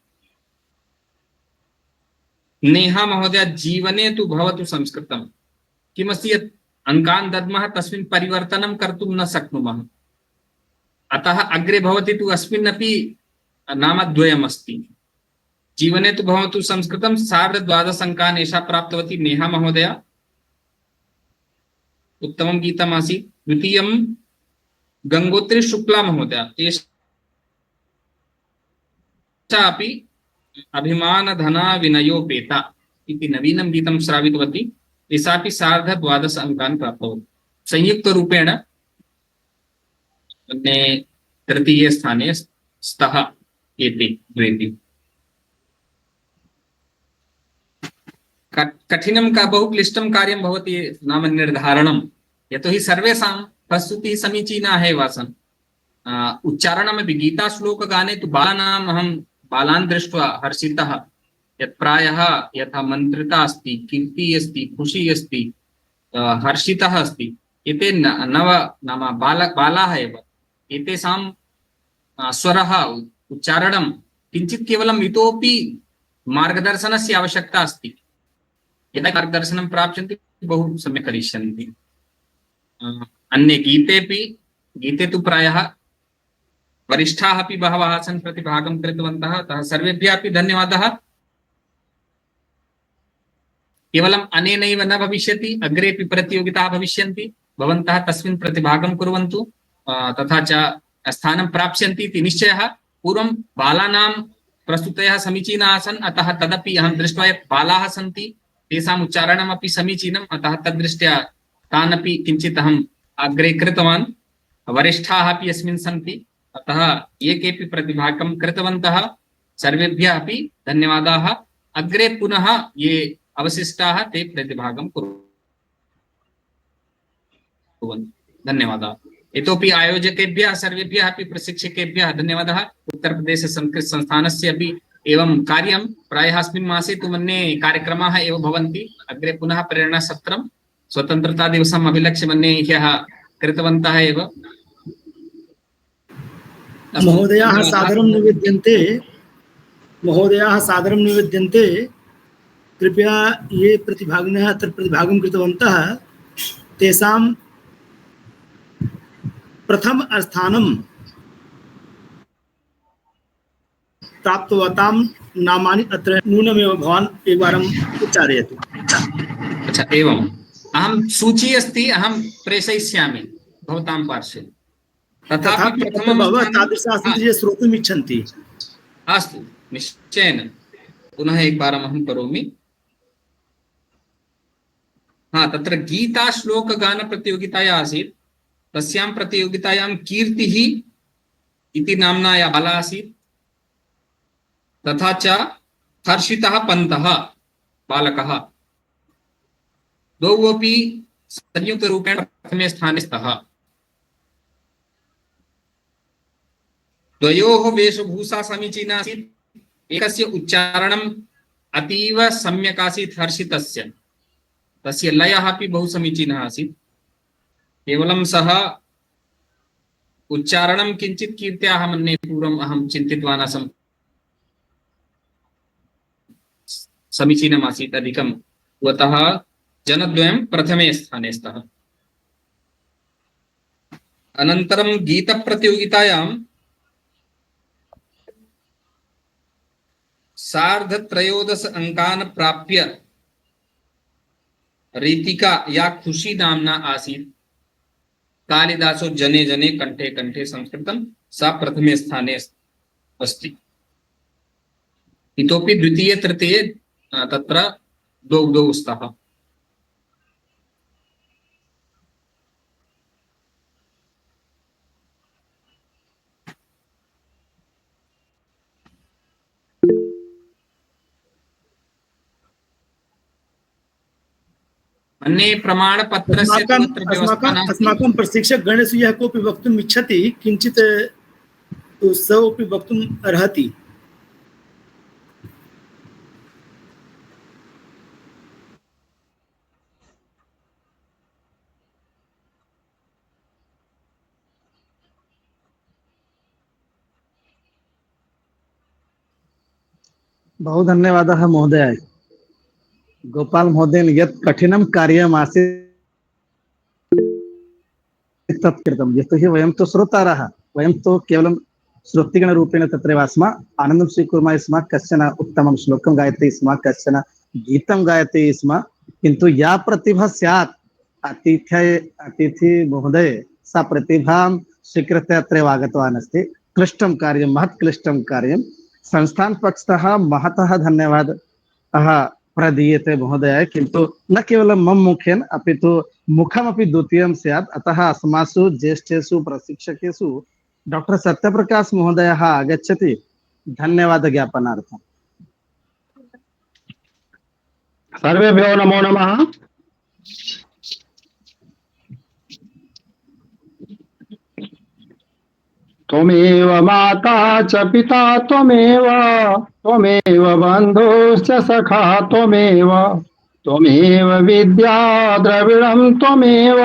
नेहा महोदया। जीवने तु भवतु संस्कृतं। किमस्ति यत् अंकान् दद्मः तस्मिन् परिवर्तनं कर्तुं न शक्नुमः, अतः अग्रे भवति तु अस्मिन्नपि नामद्वयम् अस्ति। जीवने तु भवतु संस्कृतं। 12.5 अंकान् एषा प्राप्तवती नेहा महोदया। उत्तमं गीतमासीत्। द्वितीयं गंगोत्री शुक्ला महोदया अपि अभिमानधना विनयोपेता इति नवीनं गीतं श्रावितवती। एषापि 12.5 अङ्कान् प्राप्तवती। संयुक्तरूपेण तृतीये स्थाने स्तः एते द्वेपि। कठिनं का बहु क्लिष्टं कार्यं भवति नाम निर्धारणं, यतोहि सर्वेषां प्रस्तुतिः समीचीना एव आसन्। उच्चारणमपि गीताश्लोकगाने तु बालानाम् अहं बालान् दृष्ट्वा हर्षितः, यत् प्रायः यथा मन्त्रिता अस्ति, कीर्ति अस्ति, खुशी अस्ति, हर्षितः अस्ति, एते नव नाम बालाः एव। एतेषां स्वरः उच्चारणं किञ्चित् केवलम् इतोपि मार्गदर्शनस्य आवश्यकता अस्ति। यदा मार्गदर्शनं प्राप्स्यन्ति बहु सम्यक् करिष्यन्ति। अन्ये गीते तु प्रायः वरिष्ठाः अपि बहवः आसन् प्रतिभागं कृतवन्तः। अतः सर्वेभ्यः अपि धन्यवादः। केवलम् अनेनैव न भविष्यति, अग्रेपि प्रतियोगिताः भविष्यन्ति। भवन्तः तस्मिन् प्रतिभागं कुर्वन्तु, तथा च स्थानं प्राप्स्यन्ति इति निश्चयः। पूर्वं बालानां प्रस्तुतयः समीचीनाः आसन्, अतः तदपि अहं दृष्ट्वा यत् बालाः सन्ति तेषाम् उच्चारणमपि समीचीनम्, अतः तद्दृष्ट्या तानपि किञ्चित् अहम् अग्रे कृतवान्। वरिष्ठाः अपि अस्मिन् सन्ति, अतः ये केपि प्रतिभागं कृतवन्तः सर्वेभ्यः अपि धन्यवादाः। अग्रे पुनः ये अवशिष्टाः ते प्रतिभागं कुर्वन्तु। धन्यवादाः। इतोपि आयोजकेभ्यः सर्वेभ्यः अपि प्रशिक्षकेभ्यः धन्यवादः। उत्तरप्रदेश संस्कृत संस्थानस्य अपि एवं कार्यं प्रायः अस्मिन् मासे तु मन्ये कार्यक्रमाः एव भवन्ति। अग्रे पुनः प्रेरणासत्रं स्वतन्त्रता दिवसम् अभिलक्ष्य मन्ये ह्यः कृतवन्तः एव। महोदयाः सादरं निवेद्यन्ते। कृपया ये प्रतिभागिनः अत्र प्रतिभागं कृतवन्तः तेषां प्रथम स्थानं प्राप्तवतां नामानि अत्र नूनमेव भवान् एकवारम् उच्चारयतु। अच्छा, एवम्। अहं सूची अस्ति, अहं प्रेषयिष्यामि भवतां पार्श्वे। तथापि तादृशाः सन्ति ये श्रोतुम् इच्छन्ति। अस्तु, निश्चयेन पुनः एकवारम् अहं करोमि। तत्र गीता श्लोकगान प्रतियोगिताया आसीत्। तस्यां प्रतियोगितायां कीर्तिः इति नाम्ना या बाला आसीत्, तथा च हर्षितः पन्तः बालकः। द्वौ अपि संयुक्तरूपेण प्रथमे स्थाने स्तः। द्वयोः वेशभूषा समीचीना आसीत्। एकस्य उच्चारणम् अतीव सम्यक् आसीत् हर्षितस्य, तस्य लयः अपि बहु समीचीनः आसीत्। केवलं सः उच्चारणं किञ्चित् कीर्त्याः मन्ये पूर्वम् अहं चिन्तितवान् आसम्, समीचीनम् आसीत् अधिकम्, अतः जनद्वयं प्रथमे स्थाने स्तः। अनन्तरं गीतप्रतियोगितायां 13.5 अंकान् प्राप्य रीतिका या खुशी नाम्ना आसीत्। कालिदासो जने जने कंठे कंठे संस्कृतं, सा प्रथमे स्थाने अस्ति। इतोपि द्वितीये तृतीये तत्र द्वौ स्तः। अन्ये प्रमाणपत्रस्य अस्माकं प्रशिक्षक गणेशु यः कोऽपि वक्तुम् इच्छति किञ्चित् सः अपि वक्तुम् अर्हति। बहु धन्यवादः महोदय। गोपाल महोदयेन यत् कठिनं कार्यम् आसीत् तत् कृतं। यतोहि वयं तु श्रोतारः, वयं तु केवलं श्रोतृगणरूपेण तत्रैव स्मः, आनन्दं स्वीकुर्मः स्म। कश्चन उत्तमं श्लोकं गायते स्म, कश्चन गीतं गायते स्म, किन्तु या प्रतिभा स्यात् अतिथि महोदय सा प्रतिभां स्वीकृत्य अत्र आगतवान् अस्ति। क्लिष्टं कार्यं, महत् क्लिष्टं कार्यं संस्थान पक्षतः महतः धन्यवादः प्रदीयते महोदय। किन्तु न केवलं मम मुखेन अपि तु मुखमपि द्वितीयं स्यात्, अतः अस्मासु ज्येष्ठेषु प्रशिक्षकेषु डॉक्टर सत्यप्रकाश महोदयः आगच्छति धन्यवादज्ञापनार्थम्। सर्वेभ्यो नमो नमः। त्वमेव माता च पिता त्वमेव, त्वमेव बन्धुश्च सखा त्वमेव, त्वमेव विद्या द्रविणं त्वमेव,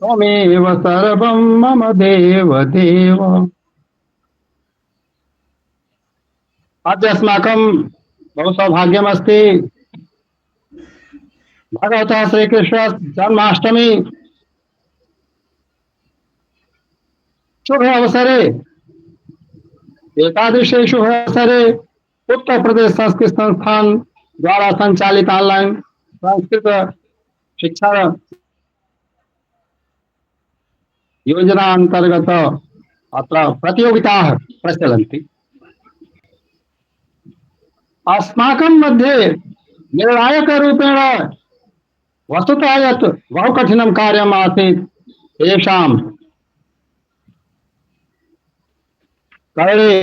त्वमेव सर्वं मम देव देव। अद्य अस्माकं बहु सौभाग्यमस्ति। भगवतः श्रीकृष्ण जन्माष्टमी शुभ अवसरे, एकादशी शुभ अवसरे उत्तर प्रदेश संस्कृत संस्थान द्वारा संचालित ऑनलाइन संस्कृत शिक्षा योजना अंतर्गत अत्र प्रतियोगिताः प्रचलन्ति। अस्माकं मध्ये निर्णायकरूपेण वस्तुतः यत् बहु कठिनं कार्यम् आसीत्, तेषां करणे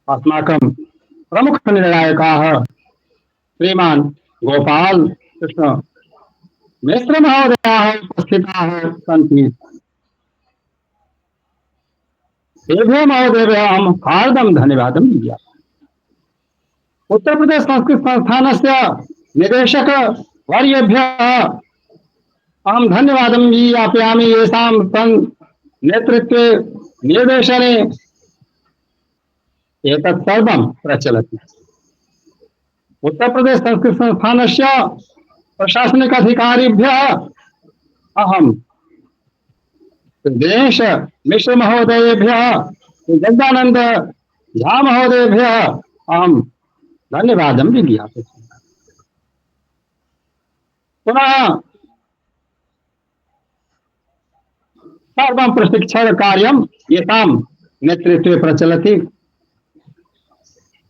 अस्माकं प्रमुख निर्णायकाः श्रीमान गोपाल कृष्ण मिश्र महोदयाः उपस्थिताः सन्ति। तेभ्यः महोदयेभ्यः अहं हार्दं धन्यवादं दीयामि। उत्तर प्रदेश संस्कृत संस्थानस्य निदेशक वर्येभ्यः अहं धन्यवादं ज्ञापयामि। येषां नेतृत्वे निर्देशने एतत् सर्वं प्रचलति। उत्तर प्रदेश संस्कृत संस्थानस्य प्रशासनिक अधिकारिभ्यः अहं दिनेश मिश्र महोदयेभ्यः, जगदानंद झा महोदयेभ्यः अहं धन्यवादं ज्ञापयामि। पुनः सर्वं प्रशिक्षण कार्यं येषां नेतृत्वे प्रचलति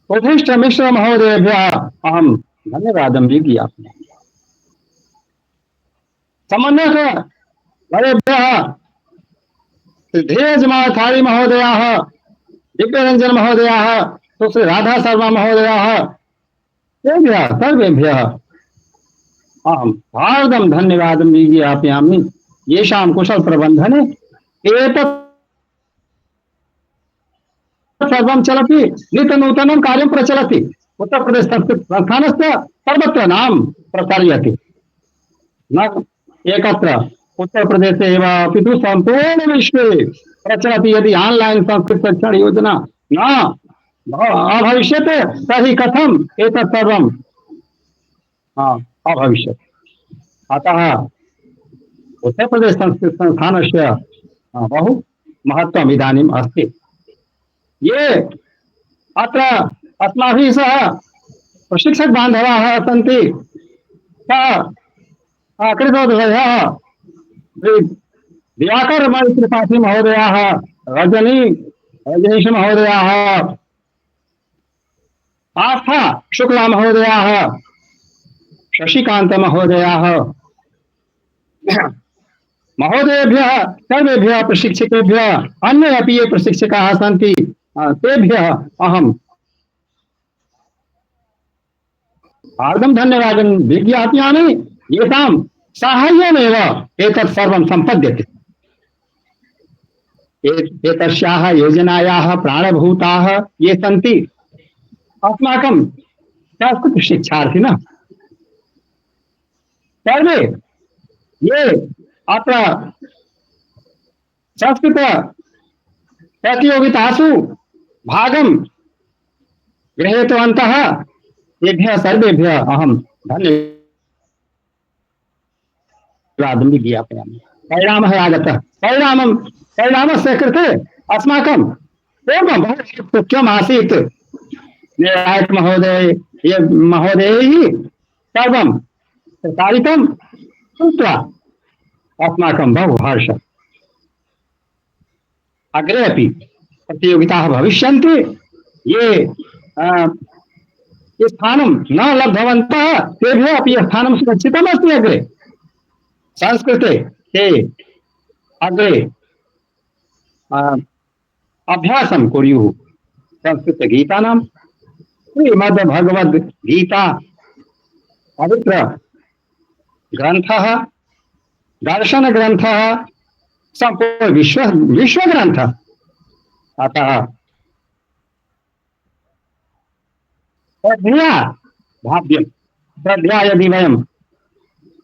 उद्दिष्ट मिश्र महोदयेभ्यः अहं धन्यवादं ज्ञापयामि। समन्वयक वर्येभ्यः धीरज माथारी महोदयाः, दिव्यरंजन महोदयाः, सुश्री राधा शर्मा महोदयाः, तेभ्यः सर्वेभ्यः अहं हार्दं धन्यवादं ज्ञापयामि। येषां कुशल प्रबंधने एतत् सर्वं चलति, नित्यनूतनं कार्यं प्रचलति। उत्तर प्रदेश संस्कृत संस्थानस्य सर्वत्र नाम प्रसार्यते, न एकत्र उत्तर प्रदेशे एव अपितु संपूर्ण विश्वे प्रचलति। यदि ऑनलाइन संस्कृत शिक्षण योजना न अभविष्यत् तर्हि कथम् एतत् सर्वं अभविष्यत्। अतः उत्तर प्रदेश संस्कृत संस्थानस्य बहु महत्त्वम् इदानीम् अस्ति। ये अत्र अस्माभिः सह प्रशिक्षक बान्धवाः सन्ति, कृतोदयः दिवाकर मणि त्रिपाठी महोदयाः, रजनीश महोदयाः, आस्था शुक्ला महोदयाः, शशिकांत महोदयाः, महोदयेभ्यः सर्वेभ्यः प्रशिक्षकेभ्यः, अन्ये अपि ये प्रशिक्षकाः सन्ति तेभ्यः अहं हार्दं धन्यवादं विज्ञापयामि। येषां साहाय्यमेव एतत् सर्वं सम्पद्यते। एतस्याः योजनायाः प्राणभूताः ये सन्ति अस्माकं संस्कृत शिक्षार्थिनः सर्वे, ये अत्र संस्कृत प्रतियोगितासु भागं गृहीतवन्तः, तेभ्यः सर्वेभ्यः अहं धन्यवादं ज्ञापयामि। परिणामः आगतः। परिणामस्य कृते अस्माकं पूर्वं बहु मुख्यम् आसीत्। विनायक महोदय ये महोदयैः सर्वं प्रसारितं श्रुत्वा अस्माकं बहु हर्षः। अग्रे अपि प्रतियोगिताः भविष्यन्ति। ये स्थानं न लब्धवन्तः तेभ्यः अपि स्थानं सुरक्षितमस्ति। अग्रे संस्कृते ते अग्रे अभ्यासं कुर्युः संस्कृतगीतानां। श्रीमद्भगवद्गीता पवित्र ग्रन्थः, दर्शन ग्रन्थः, संपूर्ण विश्व ग्रन्थः। अतः श्रद्धया भाव्यं, श्रद्धया यदि वयं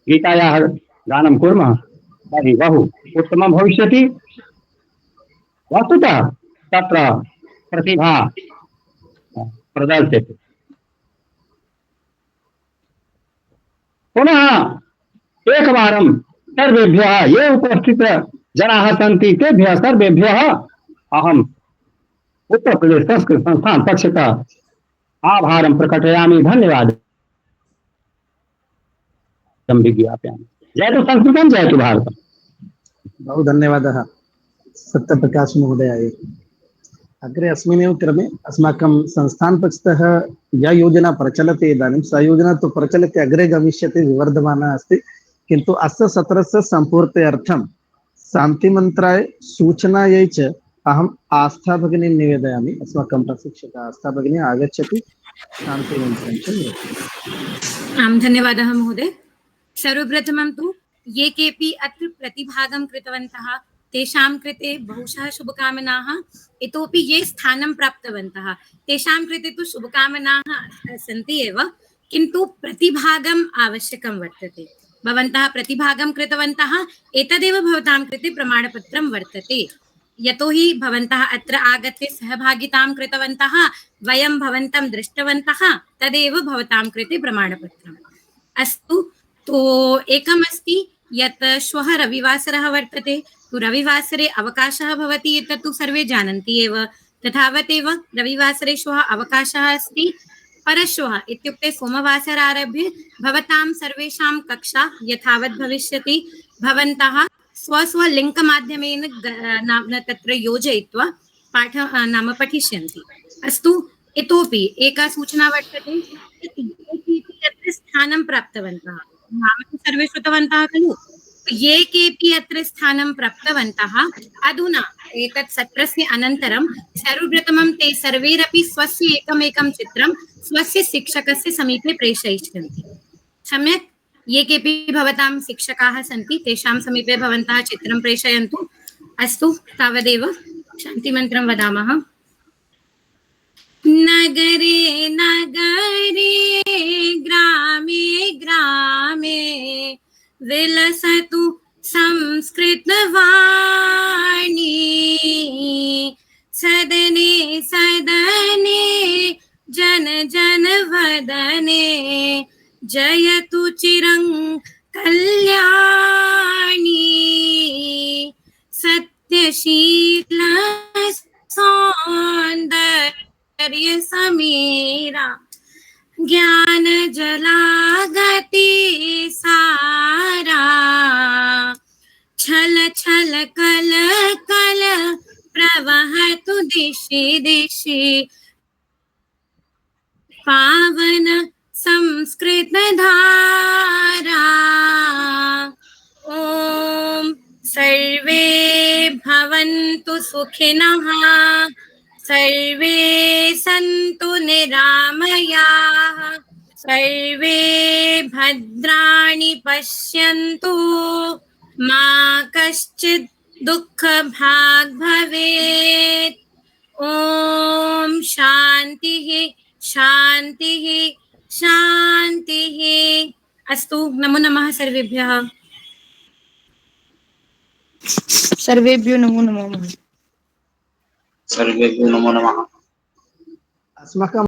गीतायाः गानं कुर्मः तर्हि बहु उत्तमं भविष्यति। वस्तुतः तत्र प्रतिभा प्रदर्श्यते। पुनः एकवारं सर्वेभ्यः ये उपस्थितजनाः सन्ति तेभ्यः सर्वेभ्यः अहम् उत्तरप्रदेश संस्कृत संस्थान पक्षतः आभारं प्रकटयामि। धन्यवादः विज्ञापयामि। जयतु संस्कृतं, जयतु भारतम्। बहु धन्यवादः सत्यप्रकाश महोदयाय। अग्रे अस्मिन्नेव क्रमे अस्माकं संस्थानपक्षतः या योजना प्रचलति इदानीं सा योजना तु प्रचलति, अग्रे गमिष्यति, विवर्धमाना अस्ति। किन्तु अस्य सत्रस्य सम्पूर्त्यर्थं शान्तिमन्त्राय सूचनायै च अहम् आस्था भगिनीं निवेदयामि। अस्माकं प्रशिक्षका आस्था भगिनी आगच्छति, शान्तिमन्त्रं च निवेदयामि। आं धन्यवादः महोदय। सर्वप्रथमं तु ये केपि अत्र प्रतिभागं कृतवन्तः तेषां कृते बहुशः शुभकामनाः। इतोपि ये स्थानं प्राप्तवन्तः तेषां कृते तु शुभकामनाः सन्ति एव, किन्तु प्रतिभागम् आवश्यकं वर्तते। भवन्तः प्रतिभागं कृतवन्तः, एतदेव भवतां कृते प्रमाणपत्रं वर्तते। यतोहि भवन्तः अत्र आगत्य सहभागितां कृतवन्तः, वयं भवन्तं दृष्टवन्तः, तदेव भवतां कृते प्रमाणपत्रम्। अस्तु, तो एकमस्ति यत् श्वः रविवासरः वर्तते, तु रविवासरे अवकाशः भवति, एतत् तु सर्वे जानन्ति एव। तथावदेव रविवासरे श्वः अवकाशः अस्ति। परश्वः इत्युक्ते सोमवासरारभ्य भवतां सर्वेषां कक्षा यथावत् भविष्यति। भवन्तः स्वस्वलिङ्कमाध्यमेन तत्र योजयित्वा पाठ नाम पठिष्यन्ति। अस्तु, इतोपि एका सूचना वर्तते, यत्र स्थानं प्राप्तवन्तः, नाम तु सर्वे श्रुतवन्तः खलु। ये केपि अत्र स्थानं प्राप्तवन्तः अधुना एतत् सत्रस्य अनन्तरं सर्वप्रथमं ते सर्वैरपि स्वस्य एकमेकं चित्रं स्वस्य शिक्षकस्य समीपे प्रेषयिष्यन्ति। सम्यक्? ये केपि भवतां शिक्षकाः सन्ति तेषां समीपे भवन्तः चित्रं प्रेषयन्तु। अस्तु, तावदेव शान्तिमन्त्रं वदामः। नगरे नगरे ग्रामे ग्रामे विलसतु संस्कृतवाणी, सदने सदने जन जन वदने जयतु चिरं कल्याणी। सत्यशील सौंदर्य समीरा ज्ञान जलागति सारा, छल छल कल कल प्रवहतु दिशि दिशि पावन संस्कृत धारा। ओम सर्वे भवन्तु सुखिनः, सर्वे सन्तु निरामयाः, सर्वे भद्राणि पश्यन्तु, मा कश्चित् दुःखभाग् भवेत्। ओम शान्तिः शान्तिः शान्तिः। अस्तु, नमो नमः सर्वेभ्यः। सर्वेभ्यो नमो नमः। सर्वेभ्यो नमो नमः। अस्माकं